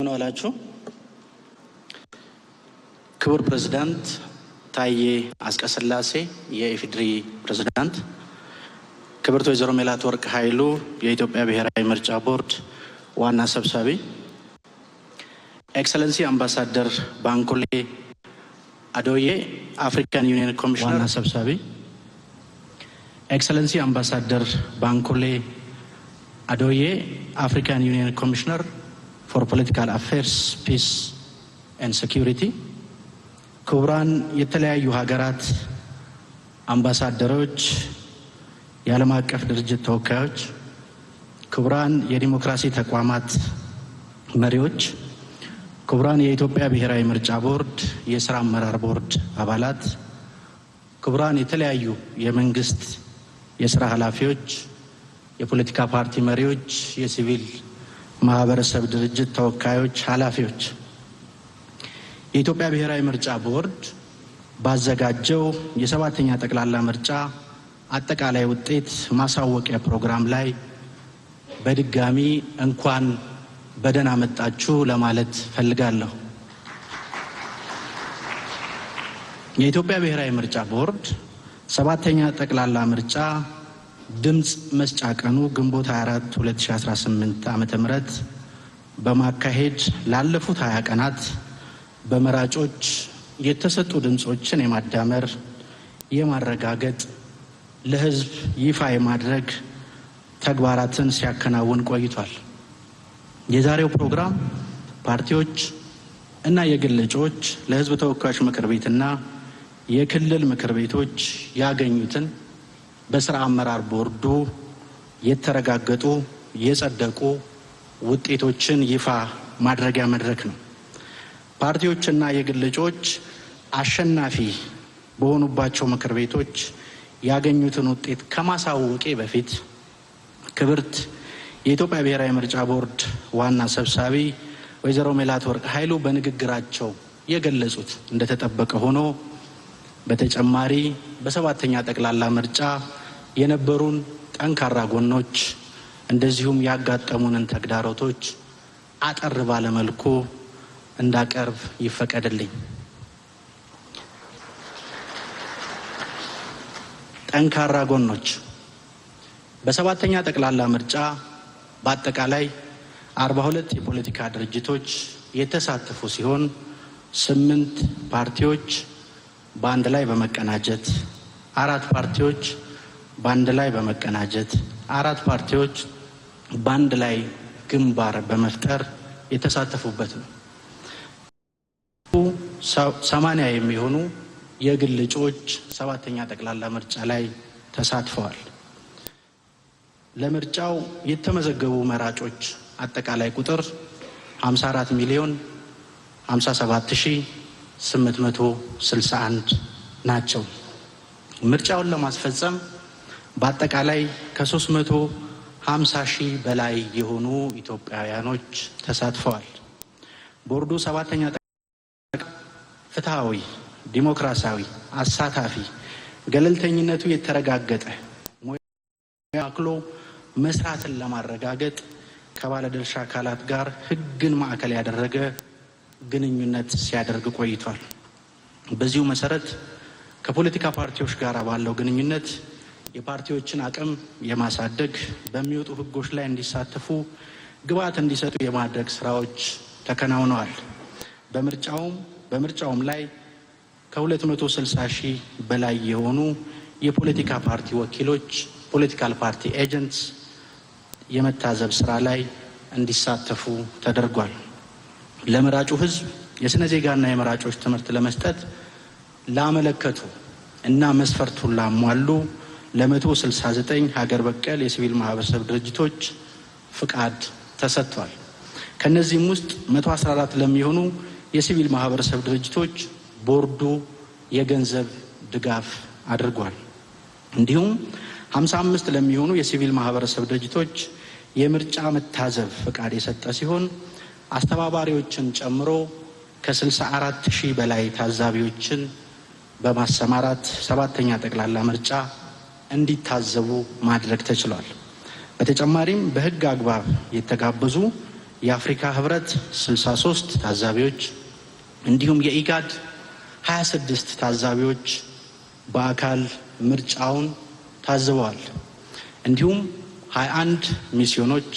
እንደምን ዋላችሁ። ክቡር ፕሬዝዳንት ታዬ አስቀስላሴ የኢፌዴሪ ፕሬዝዳንት፣ ክብርት ወይዘሮ ሜላትወርቅ ኃይሉ የኢትዮጵያ ብሔራዊ ምርጫ ቦርድ ዋና ሰብሳቢ፣ ኤክሰለንሲ አምባሳደር ባንኮሌ አዶዬ አፍሪካን ዩኒየን ኮሚሽነር ዋና ሰብሳቢ፣ ኤክሰለንሲ አምባሳደር ባንኮሌ አዶዬ አፍሪካን ዩኒየን ኮሚሽነር ፎር ፖለቲካል አፌርስ ፒስ ኤንድ ሴኪሪቲ፣ ክቡራን የተለያዩ ሀገራት አምባሳደሮች፣ የዓለም አቀፍ ድርጅት ተወካዮች፣ ክቡራን የዲሞክራሲ ተቋማት መሪዎች፣ ክቡራን የኢትዮጵያ ብሔራዊ ምርጫ ቦርድ የስራ አመራር ቦርድ አባላት፣ ክቡራን የተለያዩ የመንግስት የስራ ኃላፊዎች፣ የፖለቲካ ፓርቲ መሪዎች፣ የሲቪል ማህበረሰብ ድርጅት ተወካዮች፣ ኃላፊዎች፣ የኢትዮጵያ ብሔራዊ ምርጫ ቦርድ ባዘጋጀው የሰባተኛ ጠቅላላ ምርጫ አጠቃላይ ውጤት ማሳወቂያ ፕሮግራም ላይ በድጋሚ እንኳን በደህና መጣችሁ ለማለት ፈልጋለሁ። የኢትዮጵያ ብሔራዊ ምርጫ ቦርድ ሰባተኛ ጠቅላላ ምርጫ ድምፅ መስጫ ቀኑ ግንቦት 24 2018 ዓ.ም በማካሄድ ላለፉት 20 ቀናት በመራጮች የተሰጡ ድምጾችን የማዳመር፣ የማረጋገጥ፣ ለህዝብ ይፋ የማድረግ ተግባራትን ሲያከናውን ቆይቷል። የዛሬው ፕሮግራም ፓርቲዎች እና የግል እጩዎች ለህዝብ ተወካዮች ምክር ቤትና የክልል ምክር ቤቶች ያገኙትን በስራ አመራር ቦርዱ የተረጋገጡ የጸደቁ ውጤቶችን ይፋ ማድረጊያ መድረክ ነው። ፓርቲዎችና የግል እጩዎች አሸናፊ በሆኑባቸው ምክር ቤቶች ያገኙትን ውጤት ከማሳወቄ በፊት ክብርት የኢትዮጵያ ብሔራዊ ምርጫ ቦርድ ዋና ሰብሳቢ ወይዘሮ ሜላትወርቅ ኃይሉ በንግግራቸው የገለጹት እንደተጠበቀ ሆኖ በተጨማሪ በሰባተኛ ጠቅላላ ምርጫ የነበሩን ጠንካራ ጎኖች እንደዚሁም ያጋጠሙንን ተግዳሮቶች አጠር ባለመልኩ እንዳቀርብ ይፈቀድልኝ። ጠንካራ ጎኖች በሰባተኛ ጠቅላላ ምርጫ በአጠቃላይ 42 የፖለቲካ ድርጅቶች የተሳተፉ ሲሆን 8 ፓርቲዎች በአንድ ላይ በመቀናጀት 4 ፓርቲዎች በአንድ ላይ በመቀናጀት 4 ፓርቲዎች በአንድ ላይ ግንባር በመፍጠር የተሳተፉበት ነው። 80 የሚሆኑ የግል እጩዎች ሰባተኛ ጠቅላላ ምርጫ ላይ ተሳትፈዋል። ለምርጫው የተመዘገቡ መራጮች አጠቃላይ ቁጥር 54,057,861 ናቸው። ምርጫውን ለማስፈጸም በአጠቃላይ ከ350,000 በላይ የሆኑ ኢትዮጵያውያኖች ተሳትፈዋል። ቦርዱ ሰባተኛ ፍትሃዊ፣ ዲሞክራሲያዊ፣ አሳታፊ፣ ገለልተኝነቱ የተረጋገጠ አክሎ መስራትን ለማረጋገጥ ከባለድርሻ አካላት ጋር ሕግን ማዕከል ያደረገ ግንኙነት ሲያደርግ ቆይቷል። በዚሁ መሰረት ከፖለቲካ ፓርቲዎች ጋር ባለው ግንኙነት የፓርቲዎችን አቅም የማሳደግ፣ በሚወጡ ሕጎች ላይ እንዲሳተፉ ግብዓት እንዲሰጡ የማድረግ ስራዎች ተከናውነዋል። በምርጫውም ላይ ከ260,000 በላይ የሆኑ የፖለቲካ ፓርቲ ወኪሎች ፖለቲካል ፓርቲ ኤጀንትስ የመታዘብ ስራ ላይ እንዲሳተፉ ተደርጓል። ለመራጩ ህዝብ የስነ ዜጋና የመራጮች ትምህርት ለመስጠት ላመለከቱ እና መስፈርቱን ላሟሉ ለ169 ሀገር በቀል የሲቪል ማህበረሰብ ድርጅቶች ፍቃድ ተሰጥቷል። ከነዚህም ውስጥ 114 ለሚሆኑ የሲቪል ማህበረሰብ ድርጅቶች ቦርዱ የገንዘብ ድጋፍ አድርጓል። እንዲሁም 55 ለሚሆኑ የሲቪል ማህበረሰብ ድርጅቶች የምርጫ መታዘብ ፍቃድ የሰጠ ሲሆን አስተባባሪዎችን ጨምሮ ከ64,000 በላይ ታዛቢዎችን በማሰማራት ሰባተኛ ጠቅላላ ምርጫ እንዲታዘቡ ማድረግ ተችሏል። በተጨማሪም በህግ አግባብ የተጋበዙ የአፍሪካ ህብረት 63 ታዛቢዎች እንዲሁም የኢጋድ 26 ታዛቢዎች በአካል ምርጫውን ታዝበዋል። እንዲሁም 21 ሚስዮኖች፣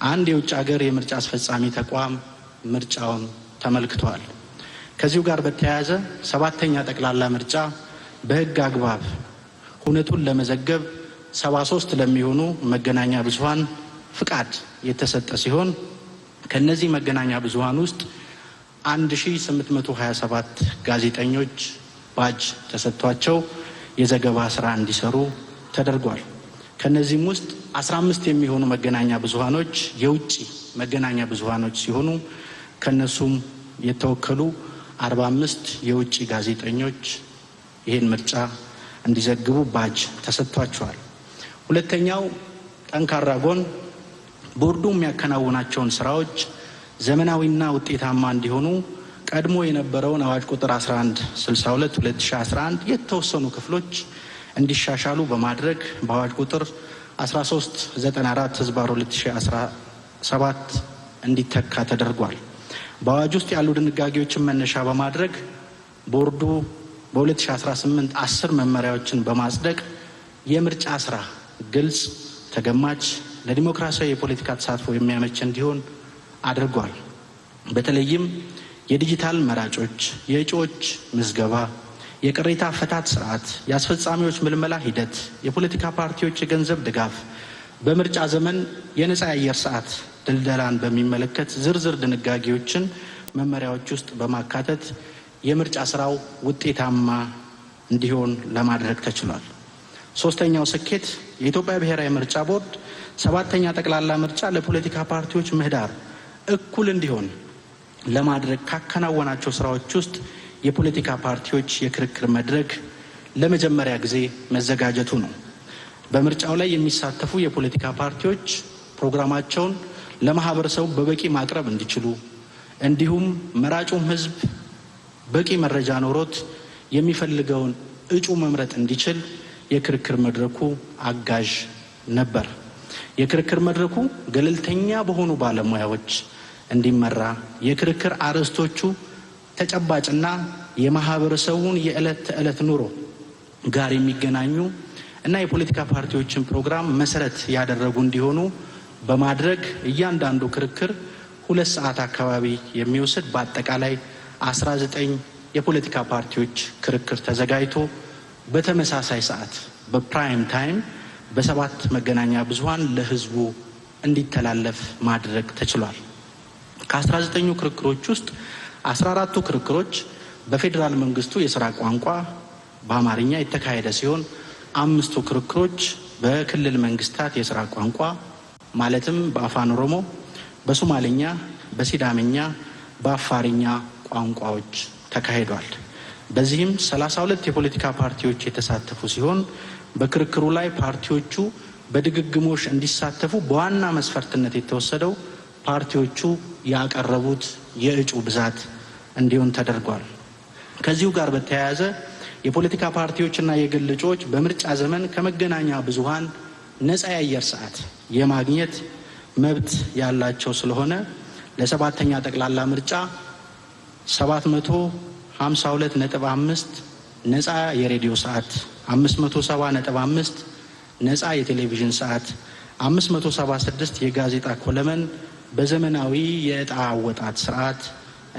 አንድ የውጭ ሀገር የምርጫ አስፈጻሚ ተቋም ምርጫውን ተመልክተዋል። ከዚሁ ጋር በተያያዘ 7ኛ ጠቅላላ ምርጫ በህግ አግባብ ሁነቱን ለመዘገብ 73 ለሚሆኑ መገናኛ ብዙሃን ፍቃድ የተሰጠ ሲሆን ከነዚህ መገናኛ ብዙሃን ውስጥ 1827 ጋዜጠኞች ባጅ ተሰጥቷቸው የዘገባ ስራ እንዲሰሩ ተደርጓል። ከነዚህም ውስጥ 15 የሚሆኑ መገናኛ ብዙሃኖች የውጭ መገናኛ ብዙሃኖች ሲሆኑ ከነሱም የተወከሉ 45 የውጭ ጋዜጠኞች ይህን ምርጫ እንዲዘግቡ ባጅ ተሰጥቷቸዋል። ሁለተኛው ጠንካራ ጎን ቦርዱ የሚያከናውናቸውን ስራዎች ዘመናዊና ውጤታማ እንዲሆኑ ቀድሞ የነበረውን አዋጅ ቁጥር 1162/2011 የተወሰኑ ክፍሎች እንዲሻሻሉ በማድረግ በአዋጅ ቁጥር 1394/2017 እንዲተካ ተደርጓል። በአዋጅ ውስጥ ያሉ ድንጋጌዎችን መነሻ በማድረግ ቦርዱ በ2018 10 መመሪያዎችን በማጽደቅ የምርጫ ስራ ግልጽ፣ ተገማች፣ ለዲሞክራሲያዊ የፖለቲካ ተሳትፎ የሚያመች እንዲሆን አድርጓል። በተለይም የዲጂታል መራጮች፣ የእጩዎች ምዝገባ፣ የቅሬታ አፈታት ስርዓት፣ የአስፈጻሚዎች ምልመላ ሂደት፣ የፖለቲካ ፓርቲዎች የገንዘብ ድጋፍ፣ በምርጫ ዘመን የነጻ የአየር ሰዓት ድልደላን በሚመለከት ዝርዝር ድንጋጌዎችን መመሪያዎች ውስጥ በማካተት የምርጫ ስራው ውጤታማ እንዲሆን ለማድረግ ተችሏል። ሶስተኛው ስኬት የኢትዮጵያ ብሔራዊ ምርጫ ቦርድ 7ኛ ጠቅላላ ምርጫ ለፖለቲካ ፓርቲዎች ምህዳር እኩል እንዲሆን ለማድረግ ካከናወናቸው ስራዎች ውስጥ የፖለቲካ ፓርቲዎች የክርክር መድረክ ለመጀመሪያ ጊዜ መዘጋጀቱ ነው። በምርጫው ላይ የሚሳተፉ የፖለቲካ ፓርቲዎች ፕሮግራማቸውን ለማህበረሰቡ በበቂ ማቅረብ እንዲችሉ እንዲሁም መራጩም ህዝብ በቂ መረጃ ኖሮት የሚፈልገውን እጩ መምረጥ እንዲችል የክርክር መድረኩ አጋዥ ነበር። የክርክር መድረኩ ገለልተኛ በሆኑ ባለሙያዎች እንዲመራ የክርክር አርዕስቶቹ ተጨባጭና የማህበረሰቡን የዕለት ተዕለት ኑሮ ጋር የሚገናኙ እና የፖለቲካ ፓርቲዎችን ፕሮግራም መሰረት ያደረጉ እንዲሆኑ በማድረግ እያንዳንዱ ክርክር 2 ሰዓት አካባቢ የሚወስድ በአጠቃላይ 19 የፖለቲካ ፓርቲዎች ክርክር ተዘጋጅቶ በተመሳሳይ ሰዓት በፕራይም ታይም በ7 መገናኛ ብዙሃን ለህዝቡ እንዲተላለፍ ማድረግ ተችሏል። ከ19ኙ ክርክሮች ውስጥ 14ቱ ክርክሮች በፌዴራል መንግስቱ የስራ ቋንቋ በአማርኛ የተካሄደ ሲሆን 5ቱ ክርክሮች በክልል መንግስታት የስራ ቋንቋ ማለትም በአፋን ኦሮሞ፣ በሶማሌኛ፣ በሲዳምኛ፣ በአፋርኛ ቋንቋዎች ተካሂዷል። በዚህም 32 የፖለቲካ ፓርቲዎች የተሳተፉ ሲሆን በክርክሩ ላይ ፓርቲዎቹ በድግግሞሽ እንዲሳተፉ በዋና መስፈርትነት የተወሰደው ፓርቲዎቹ ያቀረቡት የእጩ ብዛት እንዲሆን ተደርጓል። ከዚሁ ጋር በተያያዘ የፖለቲካ ፓርቲዎችና የግል እጩዎች በምርጫ ዘመን ከመገናኛ ብዙሃን ነጻ የአየር ሰዓት የማግኘት መብት ያላቸው ስለሆነ ለ7ኛ ጠቅላላ ምርጫ 752.5 ነጻ የሬዲዮ ሰዓት፣ 570.5 ነጻ የቴሌቪዥን ሰዓት፣ 576 የጋዜጣ ኮለመን በዘመናዊ የዕጣ አወጣት ስርዓት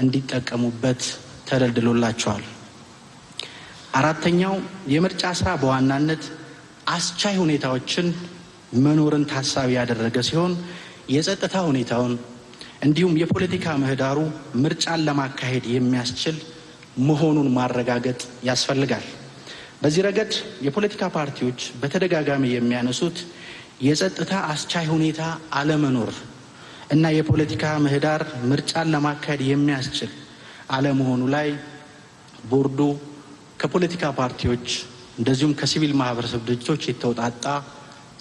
እንዲጠቀሙበት ተደልድሎላቸዋል። አራተኛው የምርጫ ስራ በዋናነት አስቻይ ሁኔታዎችን መኖርን ታሳቢ ያደረገ ሲሆን የጸጥታ ሁኔታውን እንዲሁም የፖለቲካ ምህዳሩ ምርጫን ለማካሄድ የሚያስችል መሆኑን ማረጋገጥ ያስፈልጋል። በዚህ ረገድ የፖለቲካ ፓርቲዎች በተደጋጋሚ የሚያነሱት የጸጥታ አስቻይ ሁኔታ አለመኖር እና የፖለቲካ ምህዳር ምርጫን ለማካሄድ የሚያስችል አለመሆኑ ላይ ቦርዱ ከፖለቲካ ፓርቲዎች እንደዚሁም ከሲቪል ማህበረሰብ ድርጅቶች የተውጣጣ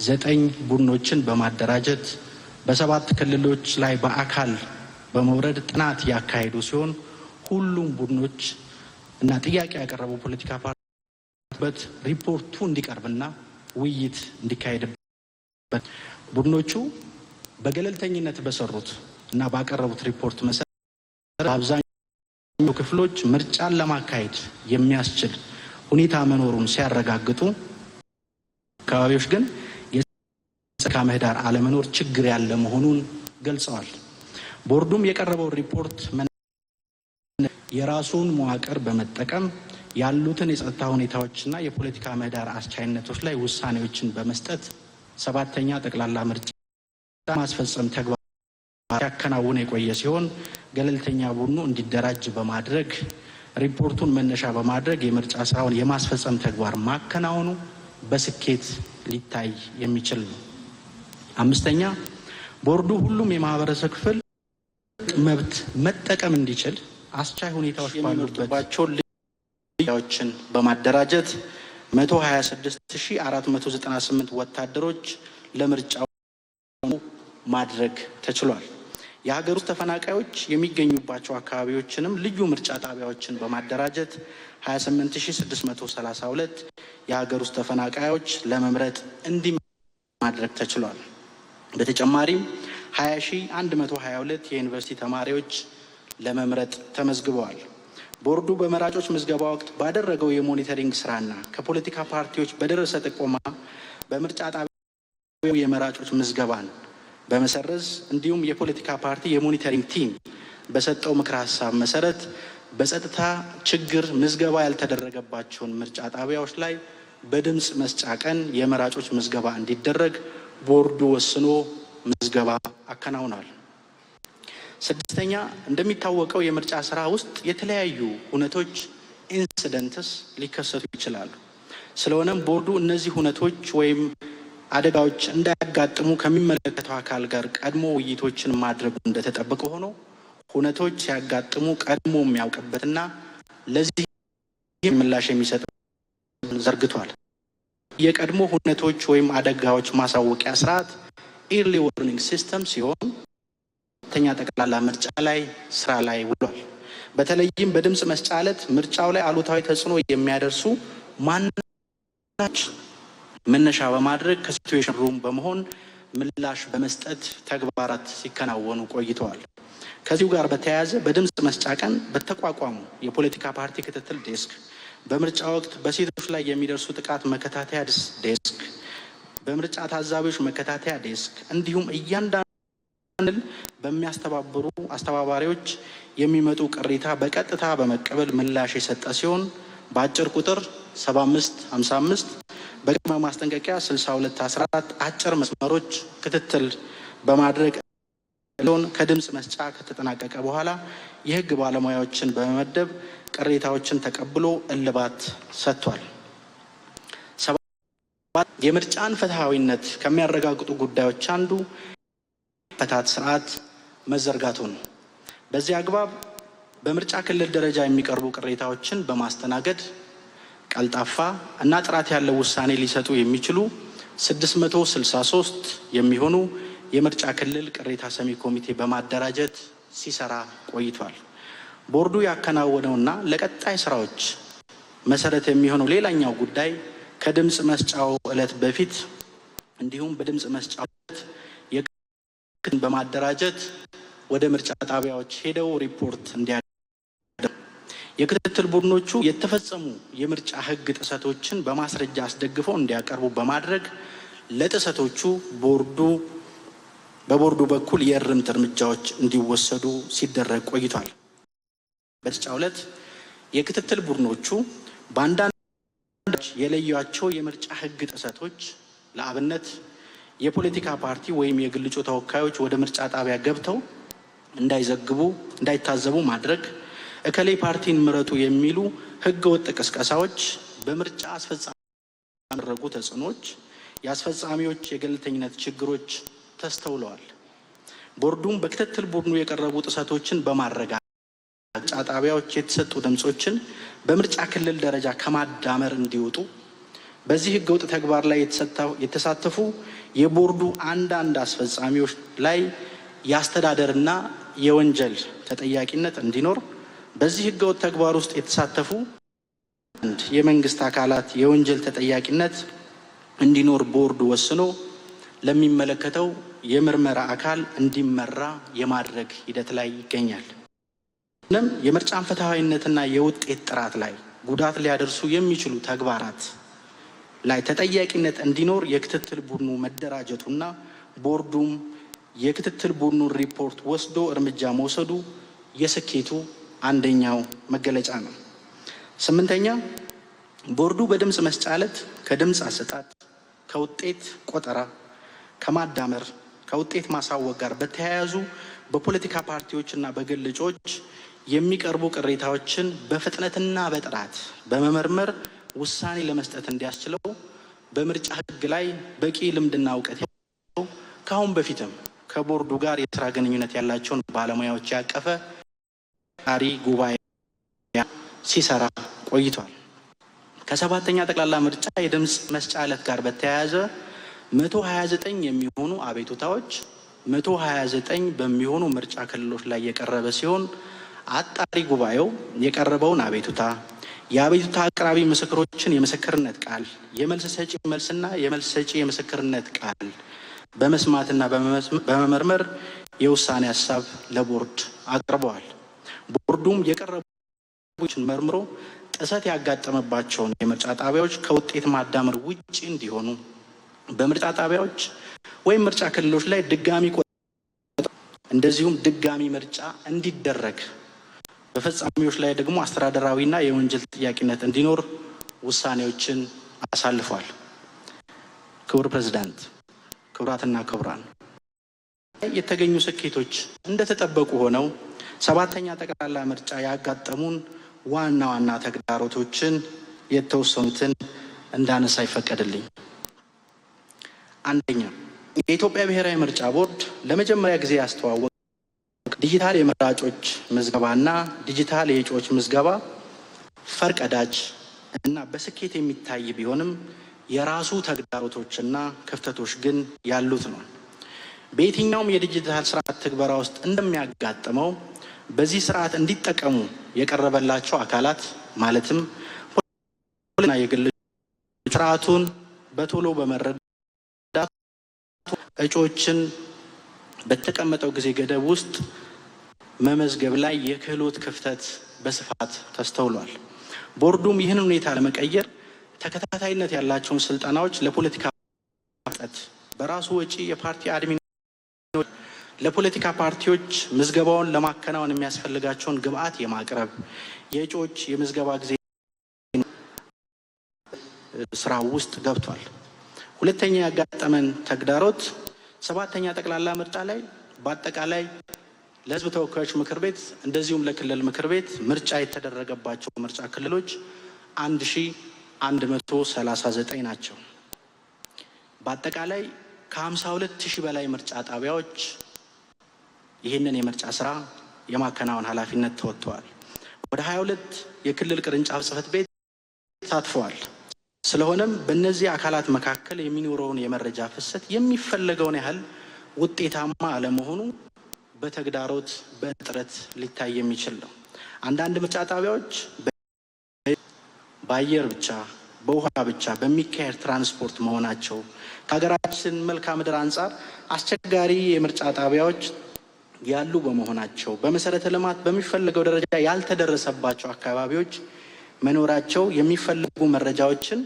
9 ቡድኖችን በማደራጀት በ7 ክልሎች ላይ በአካል በመውረድ ጥናት ያካሄዱ ሲሆን ሁሉም ቡድኖች እና ጥያቄ ያቀረቡ ፖለቲካ ፓርቲዎች ሪፖርቱ እንዲቀርብና ውይይት እንዲካሄድበት ቡድኖቹ በገለልተኝነት በሰሩት እና ባቀረቡት ሪፖርት መሰረት በአብዛኛው ክፍሎች ምርጫን ለማካሄድ የሚያስችል ሁኔታ መኖሩን ሲያረጋግጡ፣ አካባቢዎች ግን የጸጥታ ምህዳር አለመኖር ችግር ያለ መሆኑን ገልጸዋል። ቦርዱም የቀረበው ሪፖርት የራሱን መዋቅር በመጠቀም ያሉትን የጸጥታ ሁኔታዎችና የፖለቲካ ምህዳር አስቻይነቶች ላይ ውሳኔዎችን በመስጠት 7ኛ ጠቅላላ ምርጫ ማስፈጸም ተግባር ያከናውን የቆየ ሲሆን ገለልተኛ ቡድኑ እንዲደራጅ በማድረግ ሪፖርቱን መነሻ በማድረግ የምርጫ ስራውን የማስፈጸም ተግባር ማከናወኑ በስኬት ሊታይ የሚችል ነው። 5ኛ ቦርዱ ሁሉም የማህበረሰብ ክፍል መብት መጠቀም እንዲችል አስቻይ ሁኔታዎች ባሉባቸው ልዮችን በማደራጀት 126498 ወታደሮች ለምርጫው ማድረግ ተችሏል። የሀገር ውስጥ ተፈናቃዮች የሚገኙባቸው አካባቢዎችንም ልዩ ምርጫ ጣቢያዎችን በማደራጀት 28632 የሀገር ውስጥ ተፈናቃዮች ለመምረጥ ማድረግ ተችሏል። በተጨማሪም 20122 የዩኒቨርሲቲ ተማሪዎች ለመምረጥ ተመዝግበዋል። ቦርዱ በመራጮች ምዝገባ ወቅት ባደረገው የሞኒተሪንግ ስራና ከፖለቲካ ፓርቲዎች በደረሰ ጥቆማ በምርጫ ጣቢያው የመራጮች ምዝገባን በመሰረዝ እንዲሁም የፖለቲካ ፓርቲ የሞኒተሪንግ ቲም በሰጠው ምክረ ሀሳብ መሰረት በጸጥታ ችግር ምዝገባ ያልተደረገባቸውን ምርጫ ጣቢያዎች ላይ በድምፅ መስጫ ቀን የመራጮች ምዝገባ እንዲደረግ ቦርዱ ወስኖ ምዝገባ አከናውኗል። 6ኛ እንደሚታወቀው የምርጫ ስራ ውስጥ የተለያዩ ሁነቶች ኢንሲደንትስ ሊከሰቱ ይችላሉ። ስለሆነም ቦርዱ እነዚህ ሁነቶች ወይም አደጋዎች እንዳያጋጥሙ ከሚመለከተው አካል ጋር ቀድሞ ውይይቶችን ማድረጉ እንደተጠበቀ ሆኖ ሁነቶች ሲያጋጥሙ ቀድሞ የሚያውቅበትና ለዚህ ምላሽ የሚሰጥ ዘርግቷል። የቀድሞ ሁነቶች ወይም አደጋዎች ማሳወቂያ ስርዓት ኢርሊ ዋርኒንግ ሲስተም ሲሆን 7ኛ ጠቅላላ ምርጫ ላይ ስራ ላይ ውሏል። በተለይም በድምፅ መስጫ ዕለት ምርጫው ላይ አሉታዊ ተጽዕኖ የሚያደርሱ ማናች መነሻ በማድረግ ከሲቹዌሽን ሩም በመሆን ምላሽ በመስጠት ተግባራት ሲከናወኑ ቆይተዋል። ከዚሁ ጋር በተያያዘ በድምፅ መስጫ ቀን በተቋቋሙ የፖለቲካ ፓርቲ ክትትል ዴስክ፣ በምርጫ ወቅት በሴቶች ላይ የሚደርሱ ጥቃት መከታተያ ዴስክ፣ በምርጫ ታዛቢዎች መከታተያ ዴስክ እንዲሁም እያንዳንዱ በሚያስተባብሩ አስተባባሪዎች የሚመጡ ቅሬታ በቀጥታ በመቀበል ምላሽ የሰጠ ሲሆን በአጭር ቁጥር 7555 በቅድመ ማስጠንቀቂያ 6214 አጭር መስመሮች ክትትል በማድረግ ከድምፅ መስጫ ከተጠናቀቀ በኋላ የህግ ባለሙያዎችን በመመደብ ቅሬታዎችን ተቀብሎ እልባት ሰጥቷል። የምርጫን ፍትሐዊነት ከሚያረጋግጡ ጉዳዮች አንዱ ፈታት ስርዓት መዘርጋቱ ነው። በዚህ አግባብ በምርጫ ክልል ደረጃ የሚቀርቡ ቅሬታዎችን በማስተናገድ ቀልጣፋ እና ጥራት ያለው ውሳኔ ሊሰጡ የሚችሉ 663 የሚሆኑ የምርጫ ክልል ቅሬታ ሰሚ ኮሚቴ በማደራጀት ሲሰራ ቆይቷል። ቦርዱ ያከናወነውና ለቀጣይ ስራዎች መሰረት የሚሆነው ሌላኛው ጉዳይ ከድምፅ መስጫው ዕለት በፊት እንዲሁም በድምፅ መስጫው ዕለት በማደራጀት ወደ ምርጫ ጣቢያዎች ሄደው ሪፖርት እንዲያደርጉ የክትትል ቡድኖቹ የተፈጸሙ የምርጫ ህግ ጥሰቶችን በማስረጃ አስደግፈው እንዲያቀርቡ በማድረግ ለጥሰቶቹ በቦርዱ በኩል የእርምት እርምጃዎች እንዲወሰዱ ሲደረግ ቆይቷል። በምርጫው ዕለት የክትትል ቡድኖቹ በአንዳንድ የለዩዋቸው የምርጫ ህግ ጥሰቶች ለአብነት የፖለቲካ ፓርቲ ወይም የግል እጩ ተወካዮች ወደ ምርጫ ጣቢያ ገብተው እንዳይታዘቡ ማድረግ፣ እከሌ ፓርቲን ምረጡ የሚሉ ህገ ወጥ ቅስቀሳዎች፣ በምርጫ አስፈጻሚ ያደረጉ ተጽዕኖዎች፣ የአስፈጻሚዎች የገለልተኝነት ችግሮች ተስተውለዋል። ቦርዱም በክትትል ቡድኑ የቀረቡ ጥሰቶችን በማረጋገጥ ምርጫ ጣቢያዎች የተሰጡ ድምጾችን በምርጫ ክልል ደረጃ ከማዳመር እንዲወጡ፣ በዚህ ህገወጥ ተግባር ላይ የተሳተፉ የቦርዱ አንዳንድ አስፈጻሚዎች ላይ የአስተዳደርና የወንጀል ተጠያቂነት እንዲኖር፣ በዚህ ህገወጥ ተግባር ውስጥ የተሳተፉ የመንግስት አካላት የወንጀል ተጠያቂነት እንዲኖር ቦርዱ ወስኖ ለሚመለከተው የምርመራ አካል እንዲመራ የማድረግ ሂደት ላይ ይገኛል። የምርጫን ፍትሐዊነትና የውጤት ጥራት ላይ ጉዳት ሊያደርሱ የሚችሉ ተግባራት ላይ ተጠያቂነት እንዲኖር የክትትል ቡድኑ መደራጀቱና ቦርዱም የክትትል ቡድኑን ሪፖርት ወስዶ እርምጃ መውሰዱ የስኬቱ አንደኛው መገለጫ ነው። 8ኛ ቦርዱ በድምፅ መስጫ ዕለት ከድምፅ አሰጣጥ፣ ከውጤት ቆጠራ፣ ከማዳመር፣ ከውጤት ማሳወቅ ጋር በተያያዙ በፖለቲካ ፓርቲዎችና በግል እጩዎች የሚቀርቡ ቅሬታዎችን በፍጥነትና በጥራት በመመርመር ውሳኔ ለመስጠት እንዲያስችለው በምርጫ ሕግ ላይ በቂ ልምድና እውቀት ያለው ከአሁን በፊትም ከቦርዱ ጋር የስራ ግንኙነት ያላቸውን ባለሙያዎች ያቀፈ ጣሪ ጉባኤ ሲሰራ ቆይቷል። ከ7ኛ ጠቅላላ ምርጫ የድምፅ መስጫ ዕለት ጋር በተያያዘ 129 የሚሆኑ አቤቱታዎች 129 በሚሆኑ ምርጫ ክልሎች ላይ የቀረበ ሲሆን አጣሪ ጉባኤው የቀረበውን አቤቱታ፣ የአቤቱታ አቅራቢ ምስክሮችን የምስክርነት ቃል፣ የመልስ ሰጪ መልስና የመልስ ሰጪ የምስክርነት ቃል በመስማትና በመመርመር የውሳኔ ሀሳብ ለቦርድ አቅርበዋል። ቦርዱም የቀረቡትን መርምሮ ጥሰት ያጋጠመባቸውን የምርጫ ጣቢያዎች ከውጤት ማዳመር ውጪ እንዲሆኑ፣ በምርጫ ጣቢያዎች ወይም ምርጫ ክልሎች ላይ ድጋሚ እንደዚሁም ድጋሚ ምርጫ እንዲደረግ፣ በፈጻሚዎች ላይ ደግሞ አስተዳደራዊና የወንጀል ተጠያቂነት እንዲኖር ውሳኔዎችን አሳልፏል። ክቡር ፕሬዝዳንት፣ ክቡራትና ክቡራን፣ የተገኙ ስኬቶች እንደተጠበቁ ሆነው 7ኛ ጠቅላላ ምርጫ ያጋጠሙን ዋና ዋና ተግዳሮቶችን የተወሰኑትን እንዳነሳ ይፈቀድልኝ። አንደኛ፣ የኢትዮጵያ ብሔራዊ ምርጫ ቦርድ ለመጀመሪያ ጊዜ ያስተዋወቀ ዲጂታል የመራጮች ምዝገባና ዲጂታል የእጩዎች ምዝገባ ፈርቀዳጅ እና በስኬት የሚታይ ቢሆንም የራሱ ተግዳሮቶችና ክፍተቶች ግን ያሉት ነው። በየትኛውም የዲጂታል ስርዓት ትግበራ ውስጥ እንደሚያጋጥመው በዚህ ስርዓት እንዲጠቀሙ የቀረበላቸው አካላት ማለትም ፖለቲካና የግል ስርዓቱን በቶሎ በመረዳት እጩዎችን በተቀመጠው ጊዜ ገደብ ውስጥ መመዝገብ ላይ የክህሎት ክፍተት በስፋት ተስተውሏል። ቦርዱም ይህን ሁኔታ ለመቀየር ተከታታይነት ያላቸውን ስልጠናዎች ለፖለቲካ መስጠት፣ በራሱ ወጪ የፓርቲ አድሚን ለፖለቲካ ፓርቲዎች ምዝገባውን ለማከናወን የሚያስፈልጋቸውን ግብአት የማቅረብ የእጩዎች የምዝገባ ጊዜ ስራ ውስጥ ገብቷል። ሁለተኛ ያጋጠመን ተግዳሮት 7ኛ ጠቅላላ ምርጫ ላይ በአጠቃላይ ለሕዝብ ተወካዮች ምክር ቤት እንደዚሁም ለክልል ምክር ቤት ምርጫ የተደረገባቸው ምርጫ ክልሎች 1139 ናቸው። በአጠቃላይ ከ52,000 በላይ ምርጫ ጣቢያዎች ይህንን የምርጫ ስራ የማከናወን ኃላፊነት ተወጥተዋል። ወደ 22 የክልል ቅርንጫፍ ጽሕፈት ቤት ተሳትፈዋል። ስለሆነም በእነዚህ አካላት መካከል የሚኖረውን የመረጃ ፍሰት የሚፈለገውን ያህል ውጤታማ አለመሆኑ በተግዳሮት በጥረት ሊታይ የሚችል ነው። አንዳንድ ምርጫ ጣቢያዎች በአየር ብቻ በውሃ ብቻ በሚካሄድ ትራንስፖርት መሆናቸው ከሀገራችን መልክዓ ምድር አንጻር አስቸጋሪ የምርጫ ጣቢያዎች ያሉ በመሆናቸው በመሰረተ ልማት በሚፈልገው ደረጃ ያልተደረሰባቸው አካባቢዎች መኖራቸው የሚፈልጉ መረጃዎችን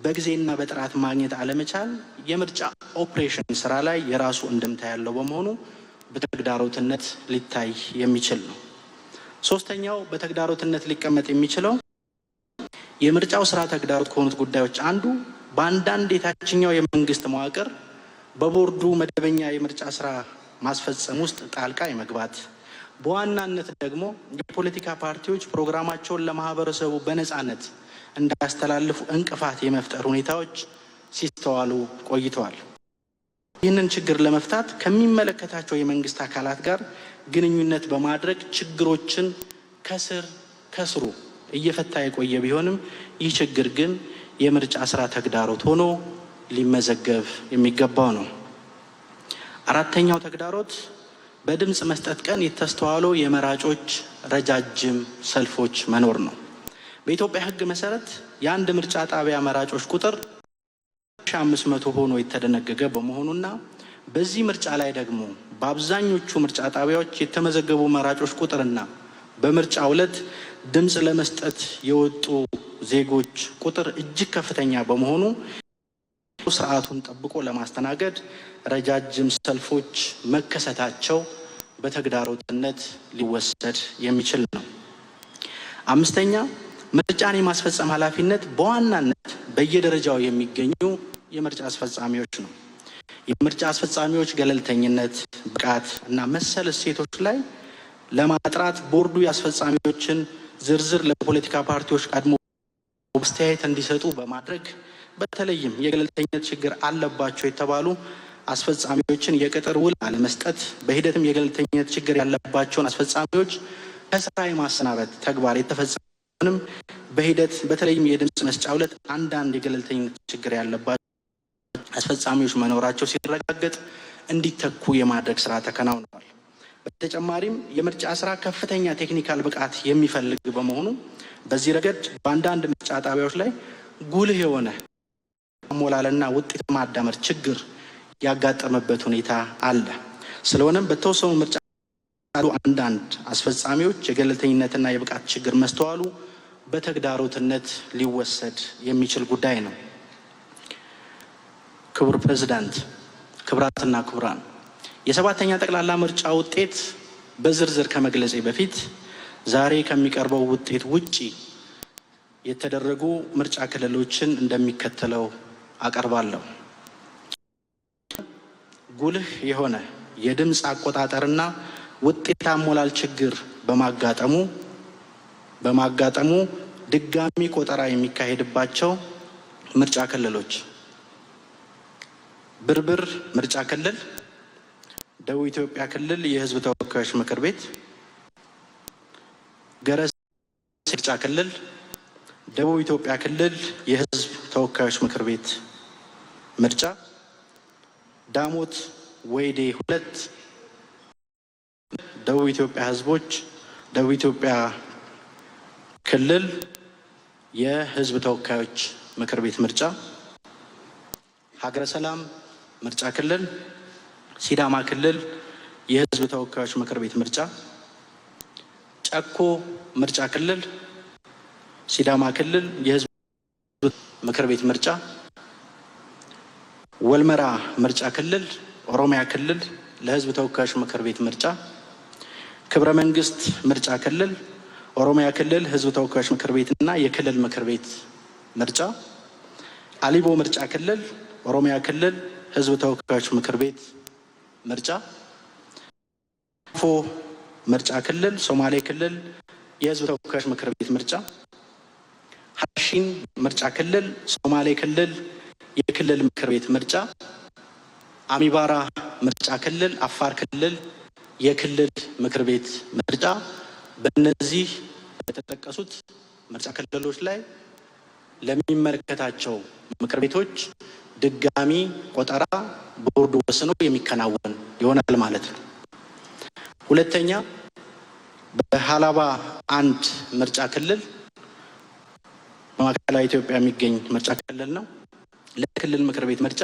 በጊዜና በጥራት ማግኘት አለመቻል የምርጫ ኦፕሬሽን ስራ ላይ የራሱ እንድምታ ያለው በመሆኑ በተግዳሮትነት ሊታይ የሚችል ነው። ሶስተኛው በተግዳሮትነት ሊቀመጥ የሚችለው የምርጫው ስራ ተግዳሮት ከሆኑት ጉዳዮች አንዱ በአንዳንድ የታችኛው የመንግስት መዋቅር በቦርዱ መደበኛ የምርጫ ስራ ማስፈጸም ውስጥ ጣልቃ የመግባት፣ በዋናነት ደግሞ የፖለቲካ ፓርቲዎች ፕሮግራማቸውን ለማህበረሰቡ በነፃነት እንዳያስተላልፉ እንቅፋት የመፍጠር ሁኔታዎች ሲስተዋሉ ቆይተዋል። ይህንን ችግር ለመፍታት ከሚመለከታቸው የመንግስት አካላት ጋር ግንኙነት በማድረግ ችግሮችን ከስሩ እየፈታ የቆየ ቢሆንም ይህ ችግር ግን የምርጫ ስራ ተግዳሮት ሆኖ ሊመዘገብ የሚገባው ነው። አራተኛው ተግዳሮት በድምፅ መስጠት ቀን የተስተዋለው የመራጮች ረጃጅም ሰልፎች መኖር ነው። በኢትዮጵያ ሕግ መሰረት የአንድ ምርጫ ጣቢያ መራጮች ቁጥር 500 ሆኖ የተደነገገ በመሆኑና በዚህ ምርጫ ላይ ደግሞ በአብዛኞቹ ምርጫ ጣቢያዎች የተመዘገቡ መራጮች ቁጥርና በምርጫው ዕለት ድምፅ ለመስጠት የወጡ ዜጎች ቁጥር እጅግ ከፍተኛ በመሆኑ ስርዓቱን ጠብቆ ለማስተናገድ ረጃጅም ሰልፎች መከሰታቸው በተግዳሮትነት ሊወሰድ የሚችል ነው። አምስተኛ፣ ምርጫን የማስፈጸም ኃላፊነት በዋናነት በየደረጃው የሚገኙ የምርጫ አስፈጻሚዎች ነው። የምርጫ አስፈጻሚዎች ገለልተኝነት፣ ብቃት እና መሰል እሴቶች ላይ ለማጥራት ቦርዱ የአስፈጻሚዎችን ዝርዝር ለፖለቲካ ፓርቲዎች ቀድሞ አስተያየት እንዲሰጡ በማድረግ በተለይም የገለልተኝነት ችግር አለባቸው የተባሉ አስፈጻሚዎችን የቅጥር ውል አለመስጠት፣ በሂደትም የገለልተኝነት ችግር ያለባቸውን አስፈጻሚዎች ከስራ የማሰናበት ተግባር የተፈጸመም በሂደት በተለይም የድምፅ መስጫ ዕለት አንዳንድ የገለልተኝነት ችግር ያለባቸው አስፈጻሚዎች መኖራቸው ሲረጋገጥ እንዲተኩ የማድረግ ስራ ተከናውኗል። በተጨማሪም የምርጫ ስራ ከፍተኛ ቴክኒካል ብቃት የሚፈልግ በመሆኑ በዚህ ረገድ በአንዳንድ ምርጫ ጣቢያዎች ላይ ጉልህ የሆነ አሞላልና ውጤት ማዳመር ችግር ያጋጠመበት ሁኔታ አለ። ስለሆነም በተወሰኑ ምርጫ አንዳንድ አስፈጻሚዎች የገለልተኝነትና የብቃት ችግር መስተዋሉ በተግዳሮትነት ሊወሰድ የሚችል ጉዳይ ነው። ክቡር ፕሬዝዳንት፣ ክቡራትና ክቡራን፣ የሰባተኛ ጠቅላላ ምርጫ ውጤት በዝርዝር ከመግለጼ በፊት ዛሬ ከሚቀርበው ውጤት ውጪ የተደረጉ ምርጫ ክልሎችን እንደሚከተለው አቀርባለሁ። ጉልህ የሆነ የድምፅ አቆጣጠርና ውጤት አሞላል ችግር በማጋጠሙ ድጋሚ ቆጠራ የሚካሄድባቸው ምርጫ ክልሎች: ብርብር ምርጫ ክልል፣ ደቡብ ኢትዮጵያ ክልል የሕዝብ ተወካዮች ምክር ቤት፣ ገረስ ምርጫ ክልል፣ ደቡብ ኢትዮጵያ ክልል የሕዝብ ተወካዮች ምክር ቤት ምርጫ፣ ዳሞት ወይዴ 2 ደቡብ ኢትዮጵያ ሕዝቦች ደቡብ ኢትዮጵያ ክልል የሕዝብ ተወካዮች ምክር ቤት ምርጫ፣ ሀገረ ሰላም ምርጫ ክልል፣ ሲዳማ ክልል የሕዝብ ተወካዮች ምክር ቤት ምርጫ፣ ጨኮ ምርጫ ክልል፣ ሲዳማ ክልል የሕዝብ ምክር ቤት ምርጫ፣ ወልመራ ምርጫ ክልል ኦሮሚያ ክልል ለሕዝብ ተወካዮች ምክር ቤት ምርጫ፣ ክብረ መንግስት ምርጫ ክልል ኦሮሚያ ክልል ሕዝብ ተወካዮች ምክር ቤት እና የክልል ምክር ቤት ምርጫ፣ አሊቦ ምርጫ ክልል ኦሮሚያ ክልል ሕዝብ ተወካዮች ምክር ቤት ምርጫ፣ ፎ ምርጫ ክልል ሶማሌ ክልል የሕዝብ ተወካዮች ምክር ቤት ምርጫ፣ ሀሺን ምርጫ ክልል ሶማሌ ክልል የክልል ምክር ቤት ምርጫ፣ አሚባራ ምርጫ ክልል አፋር ክልል የክልል ምክር ቤት ምርጫ። በእነዚህ የተጠቀሱት ምርጫ ክልሎች ላይ ለሚመለከታቸው ምክር ቤቶች ድጋሚ ቆጠራ ቦርዱ ወስኖ የሚከናወን ይሆናል ማለት ነው። ሁለተኛ፣ በሀላባ 1 ምርጫ ክልል በማዕከላዊ ኢትዮጵያ የሚገኝ ምርጫ ክልል ነው። ለክልል ምክር ቤት ምርጫ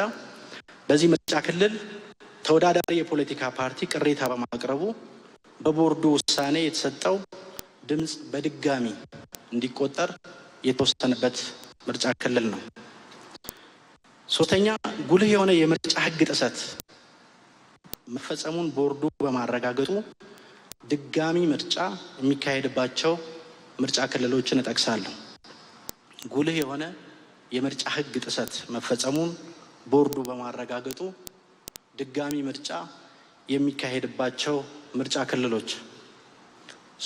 በዚህ ምርጫ ክልል ተወዳዳሪ የፖለቲካ ፓርቲ ቅሬታ በማቅረቡ በቦርዱ ውሳኔ የተሰጠው ድምፅ በድጋሚ እንዲቆጠር የተወሰነበት ምርጫ ክልል ነው። ሶስተኛ፣ ጉልህ የሆነ የምርጫ ሕግ ጥሰት መፈጸሙን ቦርዱ በማረጋገጡ ድጋሚ ምርጫ የሚካሄድባቸው ምርጫ ክልሎችን እጠቅሳለሁ። ጉልህ የሆነ የምርጫ ሕግ ጥሰት መፈጸሙን ቦርዱ በማረጋገጡ ድጋሚ ምርጫ የሚካሄድባቸው ምርጫ ክልሎች: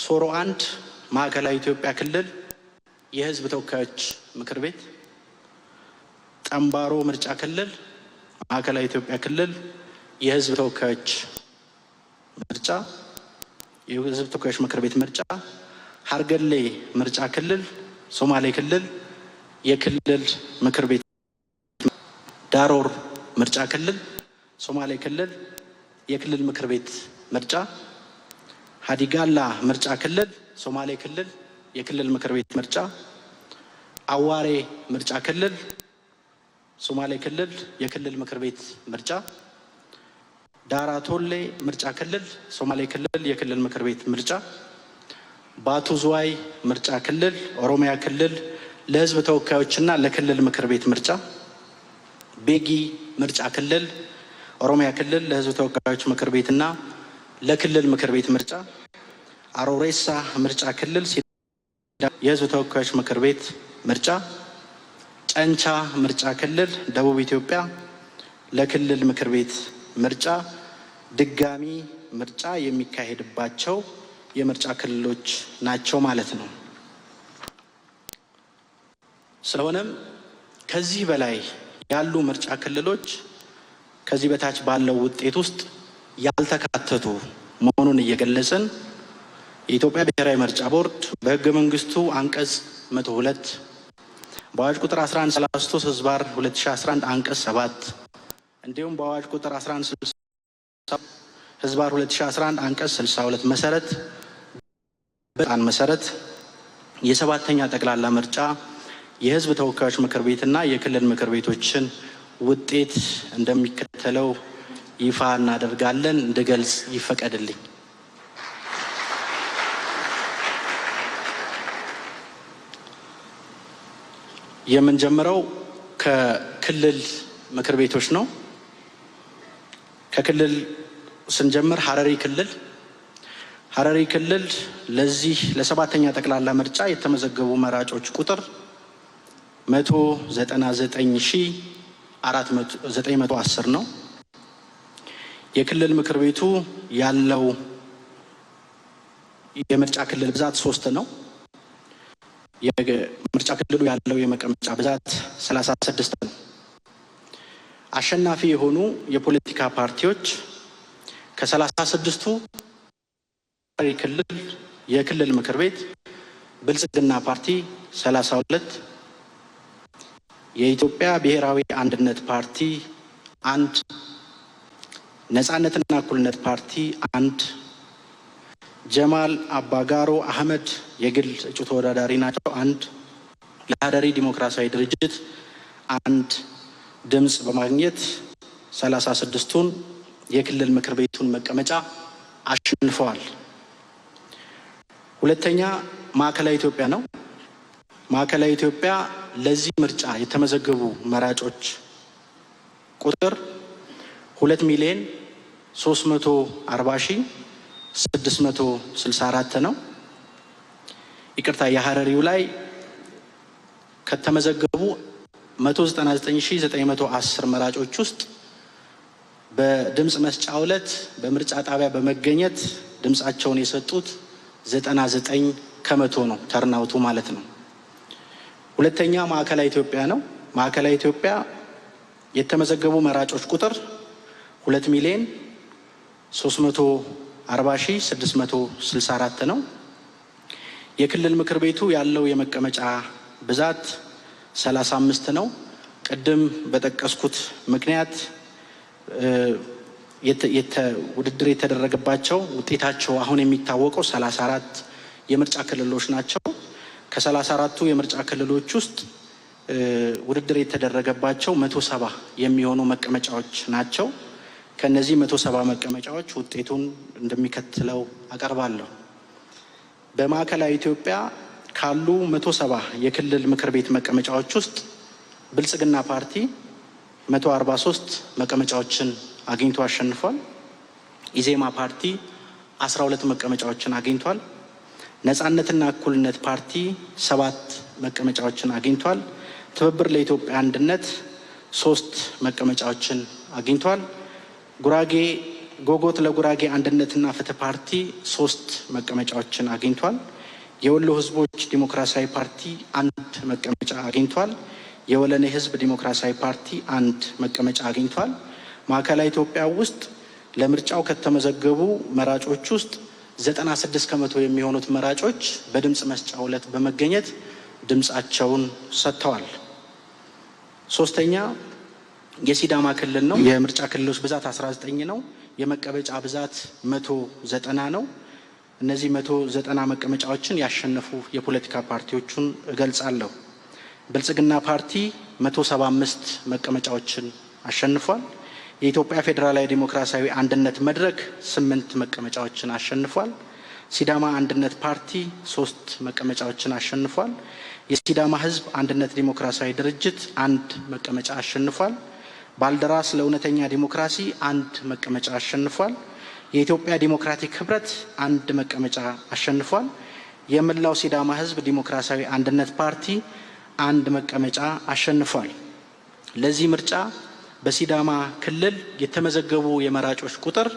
ሶሮ 1 ማዕከላዊ ኢትዮጵያ ክልል የሕዝብ ተወካዮች ምክር ቤት፣ ጠምባሮ ምርጫ ክልል ማዕከላዊ ኢትዮጵያ ክልል የሕዝብ ተወካዮች ምርጫ የሕዝብ ተወካዮች ምክር ቤት ምርጫ፣ ሀርገሌ ምርጫ ክልል ሶማሌ ክልል የክልል ምክር ቤት፣ ዳሮር ምርጫ ክልል ሶማሌ ክልል የክልል ምክር ቤት ምርጫ፣ ሀዲጋላ ምርጫ ክልል ሶማሌ ክልል የክልል ምክር ቤት ምርጫ፣ አዋሬ ምርጫ ክልል ሶማሌ ክልል የክልል ምክር ቤት ምርጫ፣ ዳራቶሌ ምርጫ ክልል ሶማሌ ክልል የክልል ምክር ቤት ምርጫ፣ ባቱ ዝዋይ ምርጫ ክልል ኦሮሚያ ክልል ለህዝብ ተወካዮችና ለክልል ምክር ቤት ምርጫ፣ ቤጊ ምርጫ ክልል ኦሮሚያ ክልል ለህዝብ ተወካዮች ምክር ቤትና ለክልል ምክር ቤት ምርጫ፣ አሮሬሳ ምርጫ ክልል የህዝብ ተወካዮች ምክር ቤት ምርጫ፣ ጨንቻ ምርጫ ክልል ደቡብ ኢትዮጵያ ለክልል ምክር ቤት ምርጫ ድጋሚ ምርጫ የሚካሄድባቸው የምርጫ ክልሎች ናቸው ማለት ነው። ስለሆነም ከዚህ በላይ ያሉ ምርጫ ክልሎች ከዚህ በታች ባለው ውጤት ውስጥ ያልተካተቱ መሆኑን እየገለጽን የኢትዮጵያ ብሔራዊ ምርጫ ቦርድ በህገ መንግስቱ አንቀጽ 102 በአዋጅ ቁጥር 1133 ህዝባር 2011 አንቀጽ 7 እንዲሁም በአዋጅ ቁጥር 1160 ህዝባር 2011 አንቀጽ 62 መሰረት የሰባተኛ ጠቅላላ ምርጫ የህዝብ ተወካዮች ምክር ቤትና የክልል ምክር ቤቶችን ውጤት እንደሚከተለው ይፋ እናደርጋለን። እንድገልጽ ይፈቀድልኝ። የምንጀምረው ከክልል ምክር ቤቶች ነው። ከክልል ስንጀምር ሀረሪ ክልል ለዚህ ለሰባተኛ ጠቅላላ ምርጫ የተመዘገቡ መራጮች ቁጥር 199,910 ነው። የክልል ምክር ቤቱ ያለው የምርጫ ክልል ብዛት 3 ነው። የምርጫ ክልሉ ያለው የመቀመጫ ብዛት 36 ነው። አሸናፊ የሆኑ የፖለቲካ ፓርቲዎች ከ36ቱ ክልል የክልል ምክር ቤት ብልጽግና ፓርቲ 32፣ የኢትዮጵያ ብሔራዊ አንድነት ፓርቲ 1፣ ነጻነትና እኩልነት ፓርቲ 1፣ ጀማል አባጋሮ አህመድ የግል እጩ ተወዳዳሪ ናቸው 1፣ የሀረሪ ዲሞክራሲያዊ ድርጅት 1 ድምፅ በማግኘት 36ቱን የክልል ምክር ቤቱን መቀመጫ አሸንፈዋል። ሁለተኛ ማዕከላዊ ኢትዮጵያ ነው። ማዕከላዊ ኢትዮጵያ ለዚህ ምርጫ የተመዘገቡ መራጮች ቁጥር 2,340,664 ነው። ይቅርታ፣ የሀረሪው ላይ ከተመዘገቡ 199,910 መራጮች ውስጥ በድምፅ መስጫ ዕለት በምርጫ ጣቢያ በመገኘት ድምፃቸውን የሰጡት 99 ከመቶ ነው፣ ተርናውቱ ማለት ነው። ሁለተኛ ማዕከላዊ ኢትዮጵያ ነው። ማዕከላዊ ኢትዮጵያ የተመዘገቡ መራጮች ቁጥር 2,340,664 ነው። የክልል ምክር ቤቱ ያለው የመቀመጫ ብዛት 35 ነው። ቅድም በጠቀስኩት ምክንያት ውድድር የተደረገባቸው ውጤታቸው አሁን የሚታወቀው 34 የምርጫ ክልሎች ናቸው። ከ34ቱ የምርጫ ክልሎች ውስጥ ውድድር የተደረገባቸው 170 የሚሆኑ መቀመጫዎች ናቸው። ከነዚህ 170 መቀመጫዎች ውጤቱን እንደሚከተለው አቀርባለሁ። በማዕከላዊ ኢትዮጵያ ካሉ 170 የክልል ምክር ቤት መቀመጫዎች ውስጥ ብልጽግና ፓርቲ 143 መቀመጫዎችን አግኝቶ አሸንፏል። ኢዜማ ፓርቲ 12 መቀመጫዎችን አግኝቷል። ነጻነትና እኩልነት ፓርቲ 7 መቀመጫዎችን አግኝቷል። ትብብር ለኢትዮጵያ አንድነት 3 መቀመጫዎችን አግኝቷል። ጎጎት ለጉራጌ አንድነትና ፍትህ ፓርቲ 3 መቀመጫዎችን አግኝቷል። የወሎ ህዝቦች ዲሞክራሲያዊ ፓርቲ 1 መቀመጫ አግኝቷል። የወለኔ ህዝብ ዲሞክራሲያዊ ፓርቲ 1 መቀመጫ አግኝቷል። ማዕከላዊ ኢትዮጵያ ውስጥ ለምርጫው ከተመዘገቡ መራጮች ውስጥ 96 ከመቶ የሚሆኑት መራጮች በድምፅ መስጫው ዕለት በመገኘት ድምፃቸውን ሰጥተዋል። ሶስተኛ የሲዳማ ክልል ነው። የምርጫ ክልሎች ብዛት 19 ነው። የመቀመጫ ብዛት 190 ነው። እነዚህ 190 መቀመጫዎችን ያሸነፉ የፖለቲካ ፓርቲዎቹን እገልጻለሁ። ብልጽግና ፓርቲ 175 መቀመጫዎችን አሸንፏል። የኢትዮጵያ ፌዴራላዊ ዲሞክራሲያዊ አንድነት መድረክ 8 መቀመጫዎችን አሸንፏል። ሲዳማ አንድነት ፓርቲ 3 መቀመጫዎችን አሸንፏል። የሲዳማ ሕዝብ አንድነት ዲሞክራሲያዊ ድርጅት 1 መቀመጫ አሸንፏል። ባልደራስ ለእውነተኛ ዲሞክራሲ 1 መቀመጫ አሸንፏል። የኢትዮጵያ ዲሞክራቲክ ህብረት 1 መቀመጫ አሸንፏል። የመላው ሲዳማ ሕዝብ ዲሞክራሲያዊ አንድነት ፓርቲ 1 መቀመጫ አሸንፏል። ለዚህ ምርጫ በሲዳማ ክልል የተመዘገቡ የመራጮች ቁጥር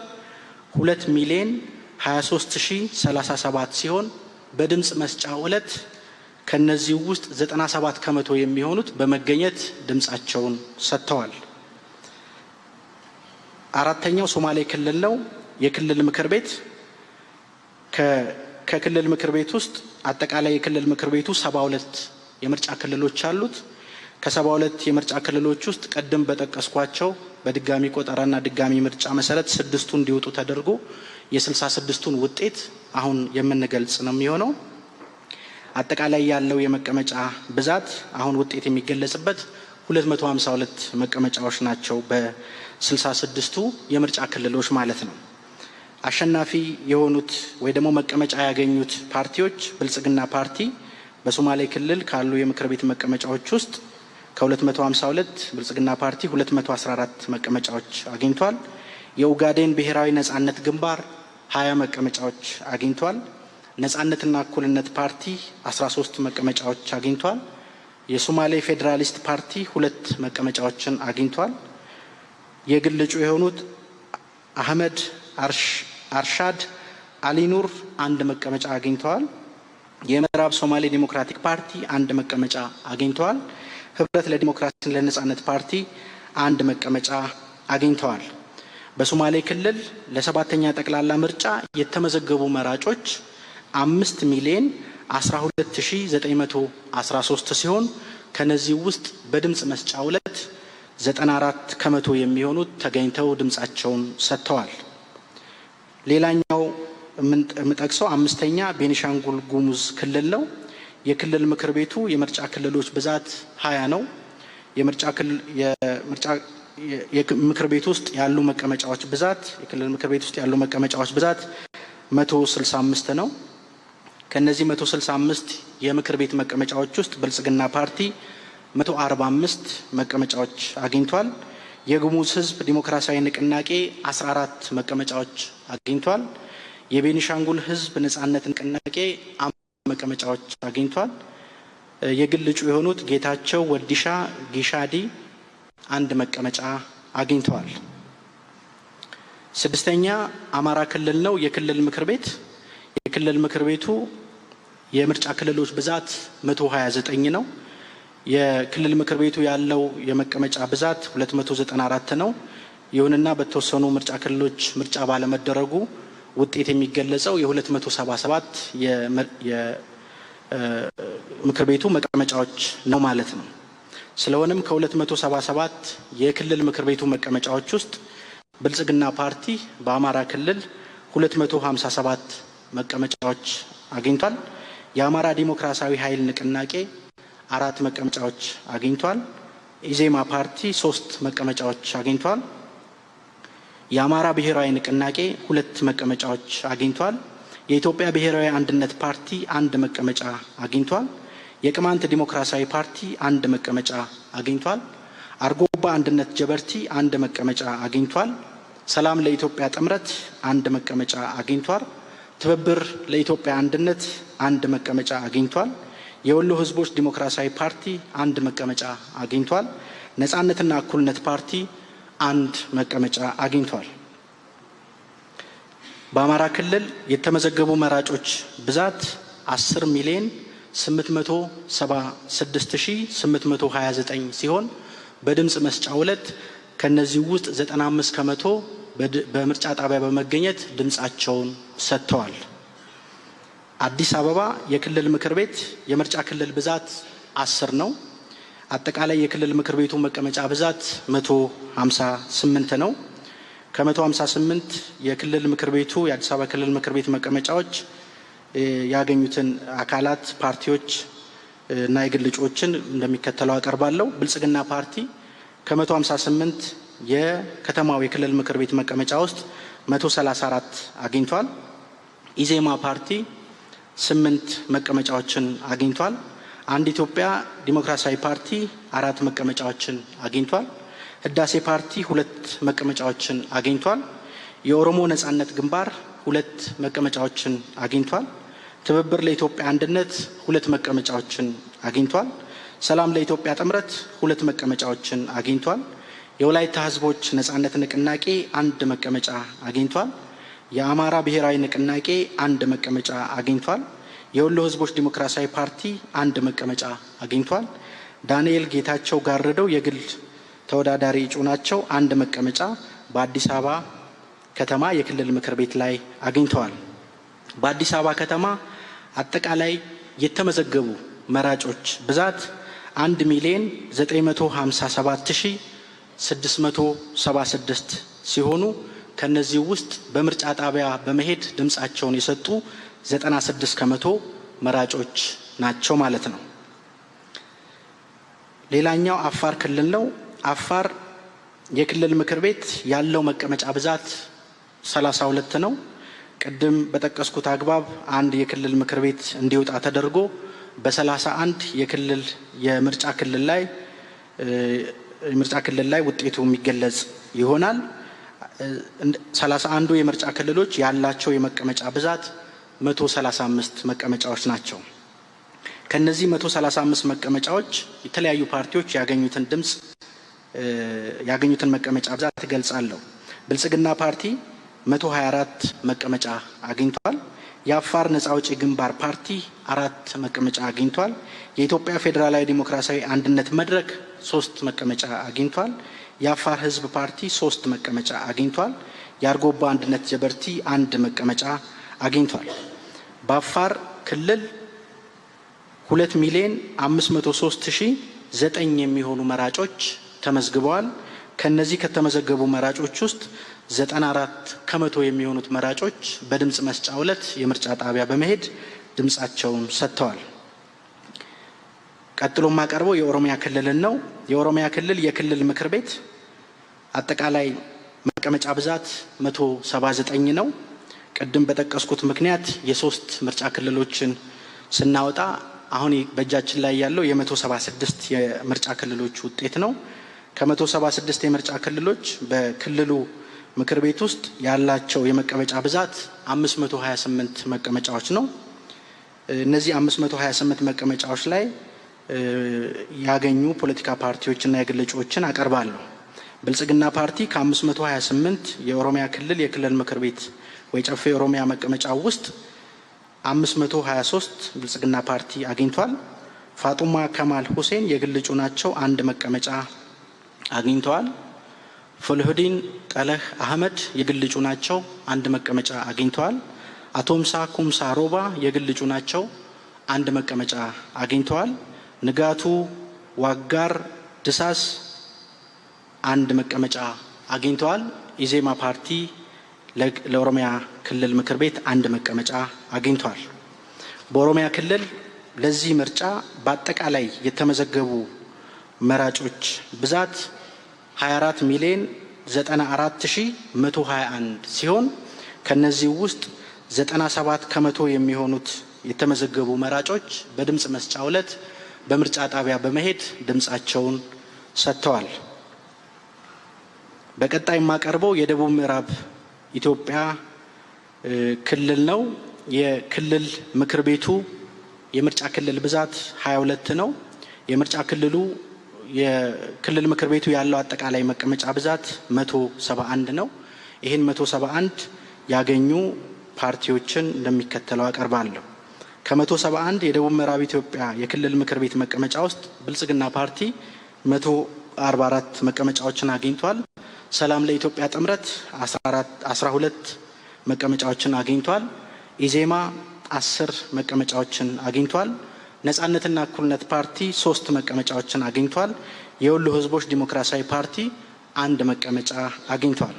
2,023,037 ሲሆን በድምፅ መስጫው ዕለት ከነዚህ ውስጥ 97 ከመቶ የሚሆኑት በመገኘት ድምፃቸውን ሰጥተዋል። አራተኛው ሶማሌ ክልል ነው። የክልል ምክር ቤት ከክልል ምክር ቤት ውስጥ አጠቃላይ የክልል ምክር ቤቱ 72 የምርጫ ክልሎች አሉት። ከ72 የምርጫ ክልሎች ውስጥ ቀደም በጠቀስኳቸው በድጋሚ ቆጠራና ድጋሚ ምርጫ መሰረት 6ቱ እንዲወጡ ተደርጎ የ66ቱን ውጤት አሁን የምንገልጽ ነው የሚሆነው። አጠቃላይ ያለው የመቀመጫ ብዛት አሁን ውጤት የሚገለጽበት 252 መቀመጫዎች ናቸው በ66ቱ የምርጫ ክልሎች ማለት ነው። አሸናፊ የሆኑት ወይ ደግሞ መቀመጫ ያገኙት ፓርቲዎች ብልጽግና ፓርቲ በሶማሌ ክልል ካሉ የምክር ቤት መቀመጫዎች ውስጥ ከ252 ብልጽግና ፓርቲ 214 መቀመጫዎች አግኝቷል። የኡጋዴን ብሔራዊ ነጻነት ግንባር 20 መቀመጫዎች አግኝቷል። ነጻነትና እኩልነት ፓርቲ 13 መቀመጫዎች አግኝቷል። የሶማሌ ፌዴራሊስት ፓርቲ 2 መቀመጫዎችን አግኝቷል። የግል እጩ የሆኑት አህመድ አርሻድ አሊኑር 1 መቀመጫ አግኝተዋል። የምዕራብ ሶማሌ ዲሞክራቲክ ፓርቲ 1 መቀመጫ አግኝተዋል። ህብረት ለዲሞክራሲና ለነጻነት ፓርቲ 1 መቀመጫ አግኝተዋል። በሶማሌ ክልል ለ7ኛ ጠቅላላ ምርጫ የተመዘገቡ መራጮች 5,012,913 ሲሆን ከነዚህ ውስጥ በድምፅ መስጫው ዕለት 94 ከመቶ የሚሆኑት ተገኝተው ድምፃቸውን ሰጥተዋል። ሌላኛው የምጠቅሰው 5ኛ ቤኒሻንጉል ጉሙዝ ክልል ነው። የክልል ምክር ቤቱ የምርጫ ክልሎች ብዛት 20 ነው። ምክር ቤት ውስጥ ያሉ መቀመጫዎች ብዛት የክልል ምክር ቤት ውስጥ ያሉ መቀመጫዎች ብዛት 165 ነው። ከነዚህ 165 የምክር ቤት መቀመጫዎች ውስጥ ብልጽግና ፓርቲ 145 መቀመጫዎች አግኝቷል። የጉሙዝ ሕዝብ ዲሞክራሲያዊ ንቅናቄ 14 መቀመጫዎች አግኝቷል። የቤኒሻንጉል ሕዝብ ነጻነት ንቅናቄ 5 መቀመጫዎች አግኝቷል። የግል እጩ የሆኑት ጌታቸው ወዲሻ ጊሻዲ 1 መቀመጫ አግኝተዋል። 6ኛ አማራ ክልል ነው። የክልል ምክር ቤቱ የምርጫ ክልሎች ብዛት 129 ነው። የክልል ምክር ቤቱ ያለው የመቀመጫ ብዛት 294 ነው። ይሁንና በተወሰኑ ምርጫ ክልሎች ምርጫ ባለመደረጉ ውጤት የሚገለጸው የ277 የምክር ቤቱ መቀመጫዎች ነው ማለት ነው። ስለሆነም ከ277 የክልል ምክር ቤቱ መቀመጫዎች ውስጥ ብልጽግና ፓርቲ በአማራ ክልል 257 መቀመጫዎች አግኝቷል። የአማራ ዲሞክራሲያዊ ኃይል ንቅናቄ 4 መቀመጫዎች አግኝቷል። ኢዜማ ፓርቲ 3 መቀመጫዎች አግኝቷል። የአማራ ብሔራዊ ንቅናቄ 2 መቀመጫዎች አግኝቷል። የኢትዮጵያ ብሔራዊ አንድነት ፓርቲ 1 መቀመጫ አግኝቷል። የቅማንት ዲሞክራሲያዊ ፓርቲ 1 መቀመጫ አግኝቷል። አርጎባ አንድነት ጀበርቲ 1 መቀመጫ አግኝቷል። ሰላም ለኢትዮጵያ ጥምረት 1 መቀመጫ አግኝቷል። ትብብር ለኢትዮጵያ አንድነት 1 መቀመጫ አግኝቷል። የወሎ ሕዝቦች ዲሞክራሲያዊ ፓርቲ 1 መቀመጫ አግኝቷል። ነጻነትና እኩልነት ፓርቲ 1 መቀመጫ አግኝቷል። በአማራ ክልል የተመዘገቡ መራጮች ብዛት 10,876,829 ሲሆን በድምፅ መስጫው ዕለት ከነዚህ ውስጥ 95 ከመቶ በምርጫ ጣቢያ በመገኘት ድምፃቸውን ሰጥተዋል። አዲስ አበባ የክልል ምክር ቤት የምርጫ ክልል ብዛት 10 ነው። አጠቃላይ የክልል ምክር ቤቱ መቀመጫ ብዛት 158 ነው። ከ158 የክልል ምክር ቤቱ የአዲስ አበባ ክልል ምክር ቤት መቀመጫዎች ያገኙትን አካላት ፓርቲዎች እና የግል እጩዎችን እንደሚከተለው አቀርባለሁ። ብልጽግና ፓርቲ ከ158 የከተማው የክልል ምክር ቤት መቀመጫ ውስጥ 134 አግኝቷል። ኢዜማ ፓርቲ 8 መቀመጫዎችን አግኝቷል። አንድ ኢትዮጵያ ዲሞክራሲያዊ ፓርቲ 4 መቀመጫዎችን አግኝቷል። ህዳሴ ፓርቲ 2 መቀመጫዎችን አግኝቷል። የኦሮሞ ነጻነት ግንባር 2 መቀመጫዎችን አግኝቷል። ትብብር ለኢትዮጵያ አንድነት 2 መቀመጫዎችን አግኝቷል። ሰላም ለኢትዮጵያ ጥምረት 2 መቀመጫዎችን አግኝቷል። የወላይታ ህዝቦች ነጻነት ንቅናቄ 1 መቀመጫ አግኝቷል። የአማራ ብሔራዊ ንቅናቄ 1 መቀመጫ አግኝቷል። የወሎ ህዝቦች ዲሞክራሲያዊ ፓርቲ 1 መቀመጫ አግኝቷል። ዳንኤል ጌታቸው ጋርደው የግል ተወዳዳሪ እጩ ናቸው። 1 መቀመጫ በአዲስ አበባ ከተማ የክልል ምክር ቤት ላይ አግኝተዋል። በአዲስ አበባ ከተማ አጠቃላይ የተመዘገቡ መራጮች ብዛት 1,957,676 ሲሆኑ ከነዚህ ውስጥ በምርጫ ጣቢያ በመሄድ ድምጻቸውን የሰጡ 96% መራጮች ናቸው ማለት ነው። ሌላኛው አፋር ክልል ነው። አፋር የክልል ምክር ቤት ያለው መቀመጫ ብዛት 32 ነው። ቅድም በጠቀስኩት አግባብ አንድ የክልል ምክር ቤት እንዲወጣ ተደርጎ በ31 የክልል የምርጫ ክልል ላይ ውጤቱ የሚገለጽ ይሆናል። 31ዱ የምርጫ ክልሎች ያላቸው የመቀመጫ ብዛት 135 መቀመጫዎች ናቸው። ከነዚህ 135 መቀመጫዎች የተለያዩ ፓርቲዎች ያገኙትን መቀመጫ ብዛት እገልጻለሁ። ብልጽግና ፓርቲ 124 መቀመጫ አግኝቷል። የአፋር ነጻ አውጪ ግንባር ፓርቲ 4 መቀመጫ አግኝቷል። የኢትዮጵያ ፌዴራላዊ ዲሞክራሲያዊ አንድነት መድረክ 3 መቀመጫ አግኝቷል። የአፋር ህዝብ ፓርቲ 3 መቀመጫ አግኝቷል። የአርጎባ አንድነት ጀበርቲ 1 መቀመጫ አግኝቷል። በአፋር ክልል 2,503,009 የሚሆኑ መራጮች ተመዝግበዋል። ከነዚህ ከተመዘገቡ መራጮች ውስጥ 94% የሚሆኑት መራጮች በድምጽ መስጫ ዕለት የምርጫ ጣቢያ በመሄድ ድምጻቸውን ሰጥተዋል። ቀጥሎ የማቀርበው የኦሮሚያ ክልልን ነው። የኦሮሚያ ክልል የክልል ምክር ቤት አጠቃላይ መቀመጫ ብዛት 179 ነው። ቅድም በጠቀስኩት ምክንያት የ3 ምርጫ ክልሎችን ስናወጣ አሁን በእጃችን ላይ ያለው የ176 የምርጫ ክልሎች ውጤት ነው። ከ176 የምርጫ ክልሎች በክልሉ ምክር ቤት ውስጥ ያላቸው የመቀመጫ ብዛት 528 መቀመጫዎች ነው። እነዚህ 528 መቀመጫዎች ላይ ያገኙ ፖለቲካ ፓርቲዎችና የግል እጩዎችን አቀርባለሁ። ብልጽግና ፓርቲ ከ528 የኦሮሚያ ክልል የክልል ምክር ቤት ወይ ጨፌ ኦሮሚያ መቀመጫ ውስጥ 523 ብልጽግና ፓርቲ አግኝቷል። ፋጡማ ከማል ሁሴን የግል እጩ ናቸው፣ 1 መቀመጫ አግኝተዋል። ፎልሁዲን ጠለህ አህመድ የግል እጩ ናቸው፣ 1 መቀመጫ አግኝተዋል። አቶምሳ ኩምሳ ሮባ የግል እጩ ናቸው፣ 1 መቀመጫ አግኝተዋል። ንጋቱ ዋጋር ድሳስ 1 መቀመጫ አግኝተዋል። ኢዜማ ፓርቲ ለኦሮሚያ ክልል ምክር ቤት 1 መቀመጫ አግኝተዋል። በኦሮሚያ ክልል ለዚህ ምርጫ በአጠቃላይ የተመዘገቡ መራጮች ብዛት 24,094,121 ሲሆን ከነዚህ ውስጥ 97% የሚሆኑት የተመዘገቡ መራጮች በድምጽ መስጫ ዕለት በምርጫ ጣቢያ በመሄድ ድምጻቸውን ሰጥተዋል። በቀጣይ የማቀርበው የደቡብ ምዕራብ ኢትዮጵያ ክልል ነው። የክልል ምክር ቤቱ የምርጫ ክልል ብዛት 22 ነው። የክልል ምክር ቤቱ ያለው አጠቃላይ መቀመጫ ብዛት 171 ነው። ይህን 171 ያገኙ ፓርቲዎችን እንደሚከተለው አቀርባለሁ። ከ171 የደቡብ ምዕራብ ኢትዮጵያ የክልል ምክር ቤት መቀመጫ ውስጥ ብልጽግና ፓርቲ 144 መቀመጫዎችን አግኝቷል። ሰላም ለኢትዮጵያ ጥምረት 12 መቀመጫዎችን አግኝቷል። ኢዜማ 10 መቀመጫዎችን አግኝቷል። ነጻነትና እኩልነት ፓርቲ 3 መቀመጫዎችን አግኝቷል። የወሎ ህዝቦች ዲሞክራሲያዊ ፓርቲ 1 መቀመጫ አግኝቷል።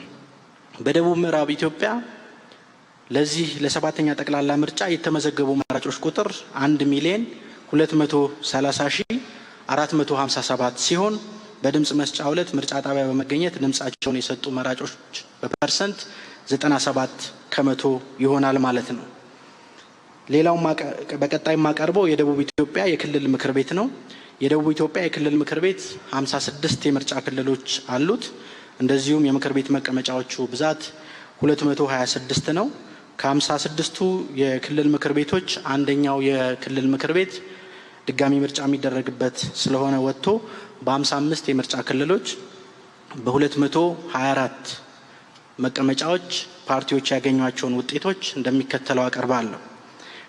በደቡብ ምዕራብ ኢትዮጵያ ለዚህ ለ7ኛ ጠቅላላ ምርጫ የተመዘገቡ መራጮች ቁጥር 1,230,457 ሲሆን በድምጽ መስጫ ዕለት ምርጫ ጣቢያ በመገኘት ድምጻቸውን የሰጡ መራጮች በፐርሰንት 97 ከመቶ ይሆናል ማለት ነው። ሌላው በቀጣይ የማቀርበው የደቡብ ኢትዮጵያ የክልል ምክር ቤት ነው። የደቡብ ኢትዮጵያ የክልል ምክር ቤት 56 የምርጫ ክልሎች አሉት። እንደዚሁም የምክር ቤት መቀመጫዎቹ ብዛት 226 ነው። ከ56ቱ የክልል ምክር ቤቶች አንደኛው የክልል ምክር ቤት ድጋሚ ምርጫ የሚደረግበት ስለሆነ ወጥቶ በ55 የምርጫ ክልሎች በ224 መቀመጫዎች ፓርቲዎች ያገኟቸውን ውጤቶች እንደሚከተለው አቀርባለሁ።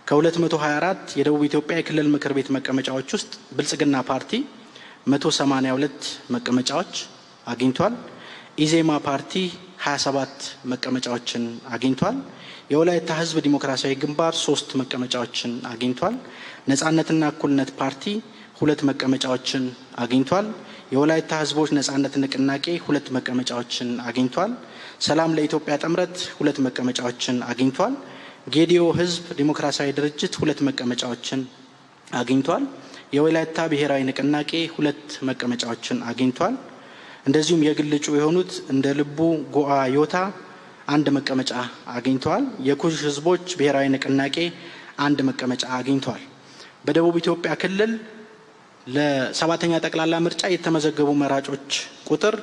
ከ224 የደቡብ ኢትዮጵያ የክልል ምክር ቤት መቀመጫዎች ውስጥ ብልጽግና ፓርቲ 182 መቀመጫዎች አግኝቷል። ኢዜማ ፓርቲ 27 መቀመጫዎችን አግኝቷል። የወላይታ ሕዝብ ዲሞክራሲያዊ ግንባር 3 መቀመጫዎችን አግኝቷል። ነጻነትና እኩልነት ፓርቲ 2 መቀመጫዎችን አግኝቷል። የወላይታ ሕዝቦች ነጻነት ንቅናቄ 2 መቀመጫዎችን አግኝቷል። ሰላም ለኢትዮጵያ ጥምረት 2 መቀመጫዎችን አግኝቷል። ጌዲዮ ሕዝብ ዲሞክራሲያዊ ድርጅት 2 መቀመጫዎችን አግኝቷል። የወላይታ ብሔራዊ ንቅናቄ 2 መቀመጫዎችን አግኝቷል። እንደዚሁም የግል እጩ የሆኑት እንደ ልቡ ጎአ ዮታ 1 መቀመጫ አግኝተዋል። የኩሽ ሕዝቦች ብሔራዊ ንቅናቄ 1 መቀመጫ አግኝተዋል። በደቡብ ኢትዮጵያ ክልል ለ7ኛ ጠቅላላ ምርጫ የተመዘገቡ መራጮች ቁጥር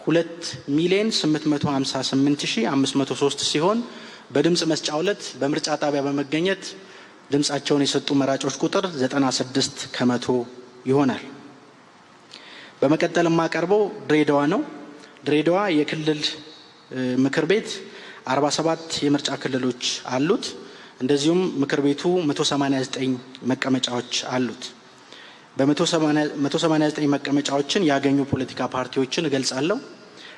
2,858,503 ሲሆን በድምጽ መስጫ ዕለት በምርጫ ጣቢያ በመገኘት ድምጻቸውን የሰጡ መራጮች ቁጥር 96 ከመቶ ይሆናል። በመቀጠል የማቀርበው ድሬዳዋ ነው። ድሬዳዋ የክልል ምክር ቤት 47 የምርጫ ክልሎች አሉት። እንደዚሁም ምክር ቤቱ 189 መቀመጫዎች አሉት። በ189 መቀመጫዎችን ያገኙ ፖለቲካ ፓርቲዎችን እገልጻለሁ።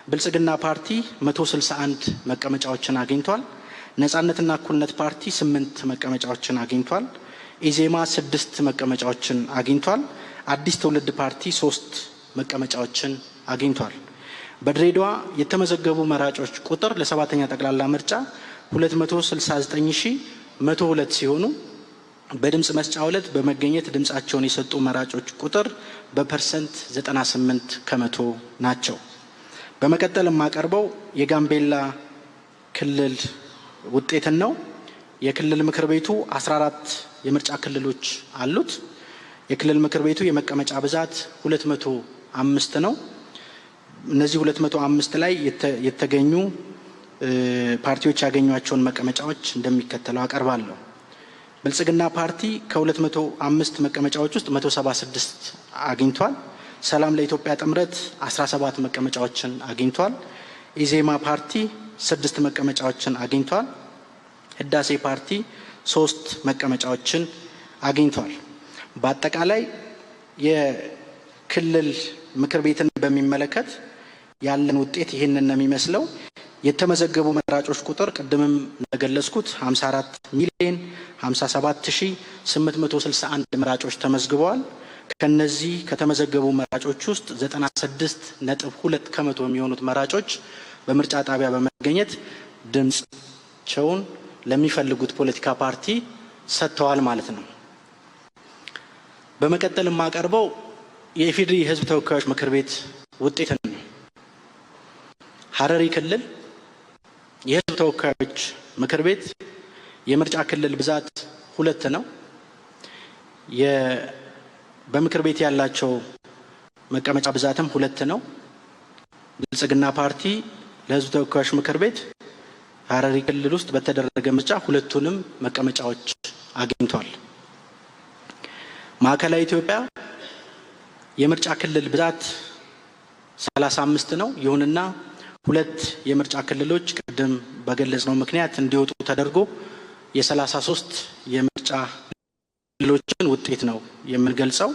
ብልጽግና ፓርቲ 161 መቀመጫዎችን አግኝቷል። ነጻነትና እኩልነት ፓርቲ 8 መቀመጫዎችን አግኝቷል። ኢዜማ 6 መቀመጫዎችን አግኝቷል። አዲስ ትውልድ ፓርቲ 3 መቀመጫዎችን አግኝቷል። በድሬዳዋ የተመዘገቡ መራጮች ቁጥር ለ7ኛ ጠቅላላ ምርጫ 269,102 ሲሆኑ በድምጽ መስጫ ዕለት በመገኘት ድምጻቸውን የሰጡ መራጮች ቁጥር በፐርሰንት 98 ከመቶ ናቸው። በመቀጠል የማቀርበው የጋምቤላ ክልል ውጤትን ነው። የክልል ምክር ቤቱ 14 የምርጫ ክልሎች አሉት። የክልል ምክር ቤቱ የመቀመጫ ብዛት 205 ነው። እነዚህ 205 ላይ የተገኙ ፓርቲዎች ያገኟቸውን መቀመጫዎች እንደሚከተለው አቀርባለሁ። ብልጽግና ፓርቲ ከ205 መቀመጫዎች ውስጥ 176 አግኝቷል። ሰላም ለኢትዮጵያ ጥምረት 17 መቀመጫዎችን አግኝቷል። ኢዜማ ፓርቲ 6 መቀመጫዎችን አግኝቷል። ህዳሴ ፓርቲ 3 መቀመጫዎችን አግኝቷል። በአጠቃላይ የክልል ምክር ቤትን በሚመለከት ያለን ውጤት ይህንን ነው የሚመስለው። የተመዘገቡ መራጮች ቁጥር ቅድምም እንደገለጽኩት 54,057,861 መራጮች ተመዝግበዋል። ከነዚህ ከተመዘገቡ መራጮች ውስጥ 96.2 ከመቶ የሚሆኑት መራጮች በምርጫ ጣቢያ በመገኘት ድምጻቸውን ለሚፈልጉት ፖለቲካ ፓርቲ ሰጥተዋል ማለት ነው። በመቀጠል የማቀርበው የኢፌዴሪ ሕዝብ ተወካዮች ምክር ቤት ውጤት ነው። ሐረሪ ክልል የሕዝብ ተወካዮች ምክር ቤት የምርጫ ክልል ብዛት 2 ነው። በምክር ቤት ያላቸው መቀመጫ ብዛትም 2 ነው። ብልጽግና ፓርቲ ለሕዝብ ተወካዮች ምክር ቤት ሐረሪ ክልል ውስጥ በተደረገ ምርጫ 2ቱንም መቀመጫዎች አግኝቷል። ማዕከላዊ ኢትዮጵያ የምርጫ ክልል ብዛት 35 ነው። ይሁንና 2 የምርጫ ክልሎች ቅድም በገለጽነው ምክንያት እንዲወጡ ተደርጎ የ33 የምርጫ ክልሎችን ውጤት ነው የምንገልጸው።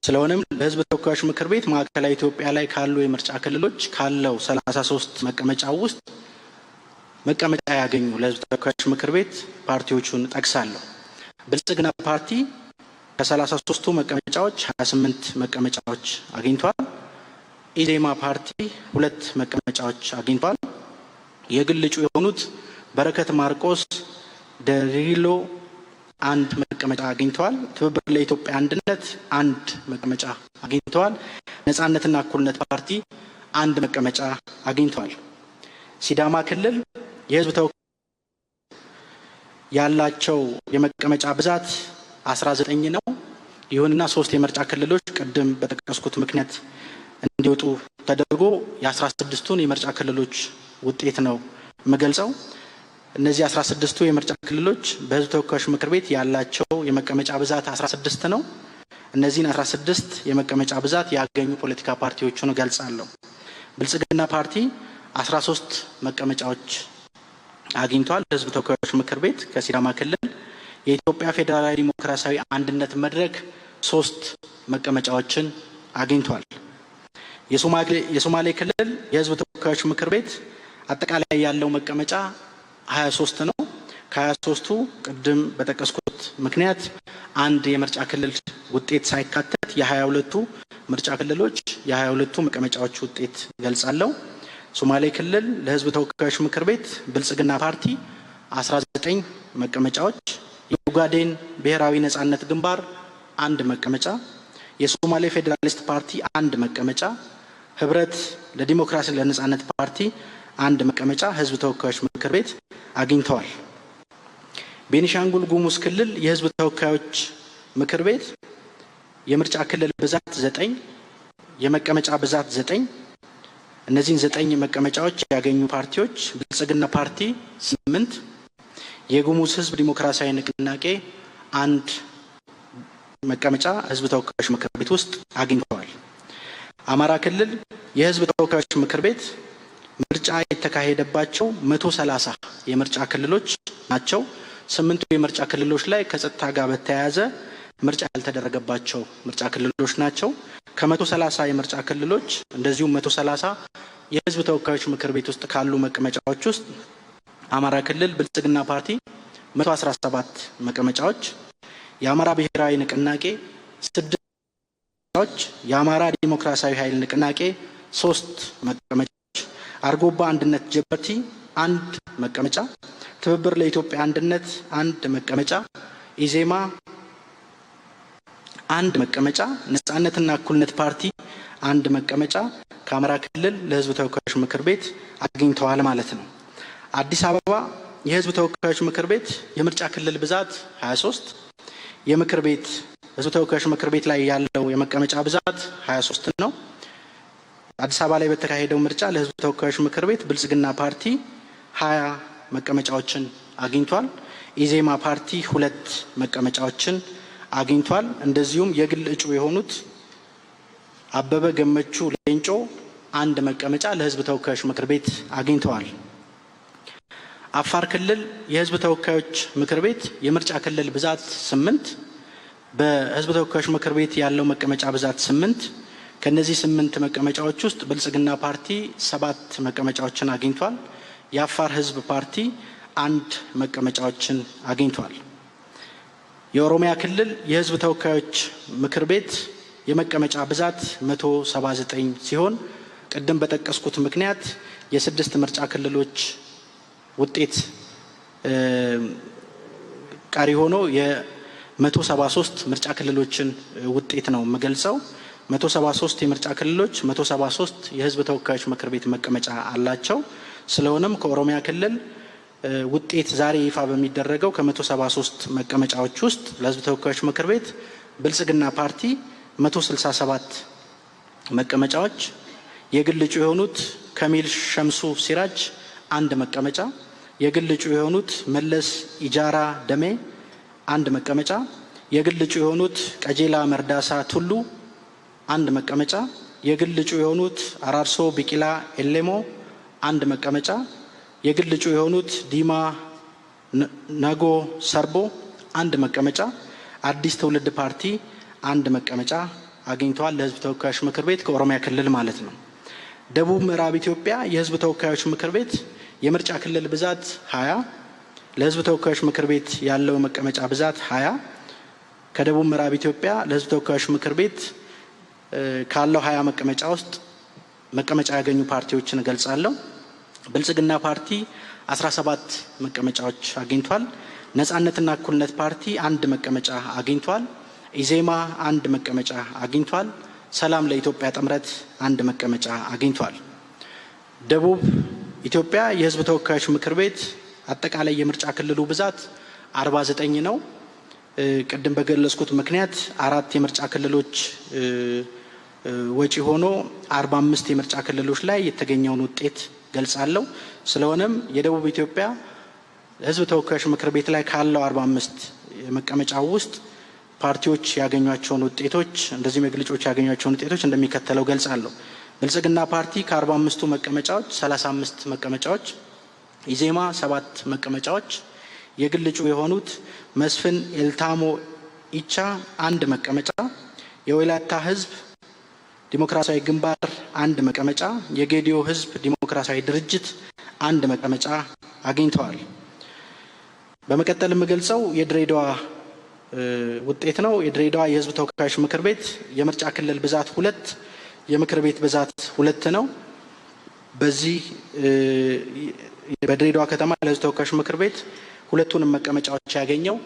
ስለሆነም ለሕዝብ ተወካዮች ምክር ቤት ማዕከላዊ ኢትዮጵያ ላይ ካሉ የምርጫ ክልሎች ካለው 33 መቀመጫ ውስጥ መቀመጫ ያገኙ ለሕዝብ ተወካዮች ምክር ቤት ፓርቲዎቹን ጠቅሳለሁ። ብልጽግና ፓርቲ ከ33ቱ መቀመጫዎች 28 መቀመጫዎች አግኝቷል። ኢዜማ ፓርቲ 2 መቀመጫዎች አግኝቷል። የግል እጩ የሆኑት በረከት ማርቆስ ደሪሎ 1 መቀመጫ አግኝተዋል። ትብብር ለኢትዮጵያ አንድነት 1 መቀመጫ አግኝተዋል። ነጻነትና እኩልነት ፓርቲ አንድ መቀመጫ አግኝቷል። ሲዳማ ክልል የህዝብ ተወካዮች ያላቸው የመቀመጫ ብዛት 19 ነው። ይሁንና 3 የምርጫ ክልሎች ቅድም በጠቀስኩት ምክንያት እንዲወጡ ተደርጎ የ16ቱን የምርጫ ክልሎች ውጤት ነው የምገልጸው። እነዚህ 16ቱ የምርጫ ክልሎች በህዝብ ተወካዮች ምክር ቤት ያላቸው የመቀመጫ ብዛት 16 ነው። እነዚህን 16 የመቀመጫ ብዛት ያገኙ ፖለቲካ ፓርቲዎችን እገልጻለሁ። ብልጽግና ፓርቲ 13 መቀመጫዎች አግኝቷል። ህዝብ ተወካዮች ምክር ቤት ከሲዳማ ክልል። የኢትዮጵያ ፌዴራላዊ ዲሞክራሲያዊ አንድነት መድረክ 3 መቀመጫዎችን አግኝቷል። የሶማሌ ክልል የህዝብ ተወካዮች ምክር ቤት አጠቃላይ ያለው መቀመጫ 23 ነው። ከ23ቱ ቅድም በጠቀስኩት ምክንያት አንድ የምርጫ ክልል ውጤት ሳይካተት የ22ቱ ምርጫ ክልሎች የ22ቱ መቀመጫዎች ውጤት ገልጻለሁ። ሶማሌ ክልል ለህዝብ ተወካዮች ምክር ቤት ብልጽግና ፓርቲ 19 መቀመጫዎች፣ የኡጋዴን ብሔራዊ ነጻነት ግንባር 1 መቀመጫ፣ የሶማሌ ፌዴራሊስት ፓርቲ 1 መቀመጫ፣ ህብረት ለዲሞክራሲ ለነጻነት ፓርቲ 1 መቀመጫ ህዝብ ተወካዮች ምክር ቤት አግኝተዋል። ቤኒሻንጉል ጉሙዝ ክልል የህዝብ ተወካዮች ምክር ቤት የምርጫ ክልል ብዛት 9 የመቀመጫ ብዛት 9። እነዚህን 9 መቀመጫዎች ያገኙ ፓርቲዎች ብልጽግና ፓርቲ 8፣ የጉሙዝ ህዝብ ዲሞክራሲያዊ ንቅናቄ 1 መቀመጫ ህዝብ ተወካዮች ምክር ቤት ውስጥ አግኝተዋል። አማራ ክልል የህዝብ ተወካዮች ምክር ቤት ምርጫ የተካሄደባቸው 130 የምርጫ ክልሎች ናቸው። 8ቱ የምርጫ ክልሎች ላይ ከጸጥታ ጋር በተያያዘ ምርጫ ያልተደረገባቸው ምርጫ ክልሎች ናቸው። ከ130 የምርጫ ክልሎች እንደዚሁም 130 የህዝብ ተወካዮች ምክር ቤት ውስጥ ካሉ መቀመጫዎች ውስጥ አማራ ክልል ብልጽግና ፓርቲ 117 መቀመጫዎች፣ የአማራ ብሔራዊ ንቅናቄ 6 መቀመጫዎች፣ የአማራ ዲሞክራሲያዊ ኃይል ንቅናቄ 3 መቀመጫዎች፣ አርጎባ አንድነት ጀበርቲ 1 መቀመጫ፣ ትብብር ለኢትዮጵያ አንድነት 1 መቀመጫ፣ ኢዜማ 1 መቀመጫ፣ ነጻነትና እኩልነት ፓርቲ 1 መቀመጫ ከአማራ ክልል ለህዝብ ተወካዮች ምክር ቤት አግኝተዋል ማለት ነው። አዲስ አበባ የህዝብ ተወካዮች ምክር ቤት የምርጫ ክልል ብዛት 23፣ የምክር ቤት ህዝብ ተወካዮች ምክር ቤት ላይ ያለው የመቀመጫ ብዛት 23 ነው። አዲስ አበባ ላይ በተካሄደው ምርጫ ለህዝብ ተወካዮች ምክር ቤት ብልጽግና ፓርቲ 20 መቀመጫዎችን አግኝቷል። ኢዜማ ፓርቲ 2 መቀመጫዎችን አግኝቷል። እንደዚሁም የግል እጩ የሆኑት አበበ ገመቹ ሌንጮ 1 መቀመጫ ለህዝብ ተወካዮች ምክር ቤት አግኝተዋል። አፋር ክልል የህዝብ ተወካዮች ምክር ቤት የምርጫ ክልል ብዛት 8፣ በህዝብ ተወካዮች ምክር ቤት ያለው መቀመጫ ብዛት 8። ከነዚህ 8 መቀመጫዎች ውስጥ ብልጽግና ፓርቲ 7 መቀመጫዎችን አግኝቷል። የአፋር ህዝብ ፓርቲ 1 መቀመጫዎችን አግኝቷል። የኦሮሚያ ክልል የህዝብ ተወካዮች ምክር ቤት የመቀመጫ ብዛት 179 ሲሆን ቅድም በጠቀስኩት ምክንያት የ6 ምርጫ ክልሎች ውጤት ቀሪ ሆኖ የ173 ምርጫ ክልሎችን ውጤት ነው የምገልጸው። 173 የምርጫ ክልሎች 173 የህዝብ ተወካዮች ምክር ቤት መቀመጫ አላቸው። ስለሆነም ከኦሮሚያ ክልል ውጤት ዛሬ ይፋ በሚደረገው ከ173 መቀመጫዎች ውስጥ ለህዝብ ተወካዮች ምክር ቤት ብልጽግና ፓርቲ 167 መቀመጫዎች፣ የግል እጩ የሆኑት ከሚል ሸምሱ ሲራጅ 1 መቀመጫ፣ የግል እጩ የሆኑት መለስ ኢጃራ ደሜ 1 መቀመጫ፣ የግል እጩ የሆኑት ቀጄላ መርዳሳ ቱሉ 1 መቀመጫ፣ የግል እጩ የሆኑት አራርሶ ቢቂላ ኤሌሞ 1 መቀመጫ፣ የግል እጩ የሆኑት ዲማ ነጎ ሰርቦ 1 መቀመጫ፣ አዲስ ትውልድ ፓርቲ 1 መቀመጫ አግኝተዋል ለህዝብ ተወካዮች ምክር ቤት ከኦሮሚያ ክልል ማለት ነው። ደቡብ ምዕራብ ኢትዮጵያ የህዝብ ተወካዮች ምክር ቤት የምርጫ ክልል ብዛት 20፣ ለህዝብ ተወካዮች ምክር ቤት ያለው መቀመጫ ብዛት 20። ከደቡብ ምዕራብ ኢትዮጵያ ለህዝብ ተወካዮች ምክር ቤት ካለው 20 መቀመጫ ውስጥ መቀመጫ ያገኙ ፓርቲዎችን እገልጻለሁ። ብልጽግና ፓርቲ 17 መቀመጫዎች አግኝቷል። ነጻነትና እኩልነት ፓርቲ 1 መቀመጫ አግኝቷል። ኢዜማ 1 መቀመጫ አግኝቷል። ሰላም ለኢትዮጵያ ጥምረት 1 መቀመጫ አግኝቷል። ደቡብ ኢትዮጵያ የህዝብ ተወካዮች ምክር ቤት አጠቃላይ የምርጫ ክልሉ ብዛት 49 ነው። ቅድም በገለጽኩት ምክንያት 4 የምርጫ ክልሎች ወጪ ሆኖ 45 የምርጫ ክልሎች ላይ የተገኘውን ውጤት ገልጻለሁ። ስለሆነም የደቡብ ኢትዮጵያ ህዝብ ተወካዮች ምክር ቤት ላይ ካለው 45 መቀመጫ ውስጥ ፓርቲዎች ያገኟቸውን ውጤቶች እንደዚህ መግለጫዎች ያገኟቸውን ውጤቶች እንደሚከተለው ገልጻለሁ። ብልጽግና ፓርቲ ከ45ቱ መቀመጫዎች 35 መቀመጫዎች፣ ኢዜማ 7 መቀመጫዎች፣ የግል እጩ የሆኑት መስፍን ኤልታሞ ኢቻ 1 መቀመጫ፣ የወላይታ ህዝብ ዲሞክራሲያዊ ግንባር 1 መቀመጫ፣ የጌዲዮ ህዝብ ዲሞክራሲያዊ ድርጅት 1 መቀመጫ አግኝተዋል። በመቀጠል የምገልጸው የድሬዳዋ ውጤት ነው። የድሬዳዋ የህዝብ ተወካዮች ምክር ቤት የምርጫ ክልል ብዛት 2 የምክር ቤት ብዛት 2 ነው። በዚህ በድሬዳዋ ከተማ ለህዝብ ተወካዮች ምክር ቤት 2ቱንም መቀመጫዎች ያገኘው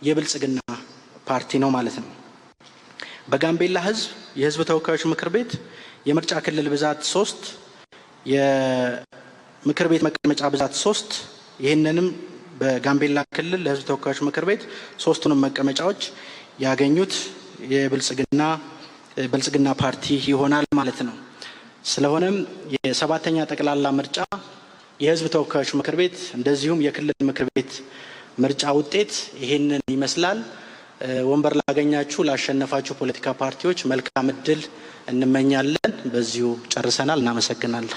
የብልጽግና ፓርቲ ነው ማለት ነው። በጋምቤላ ህዝብ የህዝብ ተወካዮች ምክር ቤት የምርጫ ክልል ብዛት 3 የምክር ቤት መቀመጫ ብዛት 3 ይህንንም በጋምቤላ ክልል ለህዝብ ተወካዮች ምክር ቤት 3ቱንም መቀመጫዎች ያገኙት የብልጽግና ፓርቲ ይሆናል ማለት ነው። ስለሆነም የ7ኛ ጠቅላላ ምርጫ የህዝብ ተወካዮች ምክር ቤት እንደዚሁም የክልል ምክር ቤት ምርጫ ውጤት ይሄንን ይመስላል። ወንበር ላገኛችሁ ላሸነፋችሁ ፖለቲካ ፓርቲዎች መልካም እድል እንመኛለን። በዚሁ ጨርሰናል። እናመሰግናለን።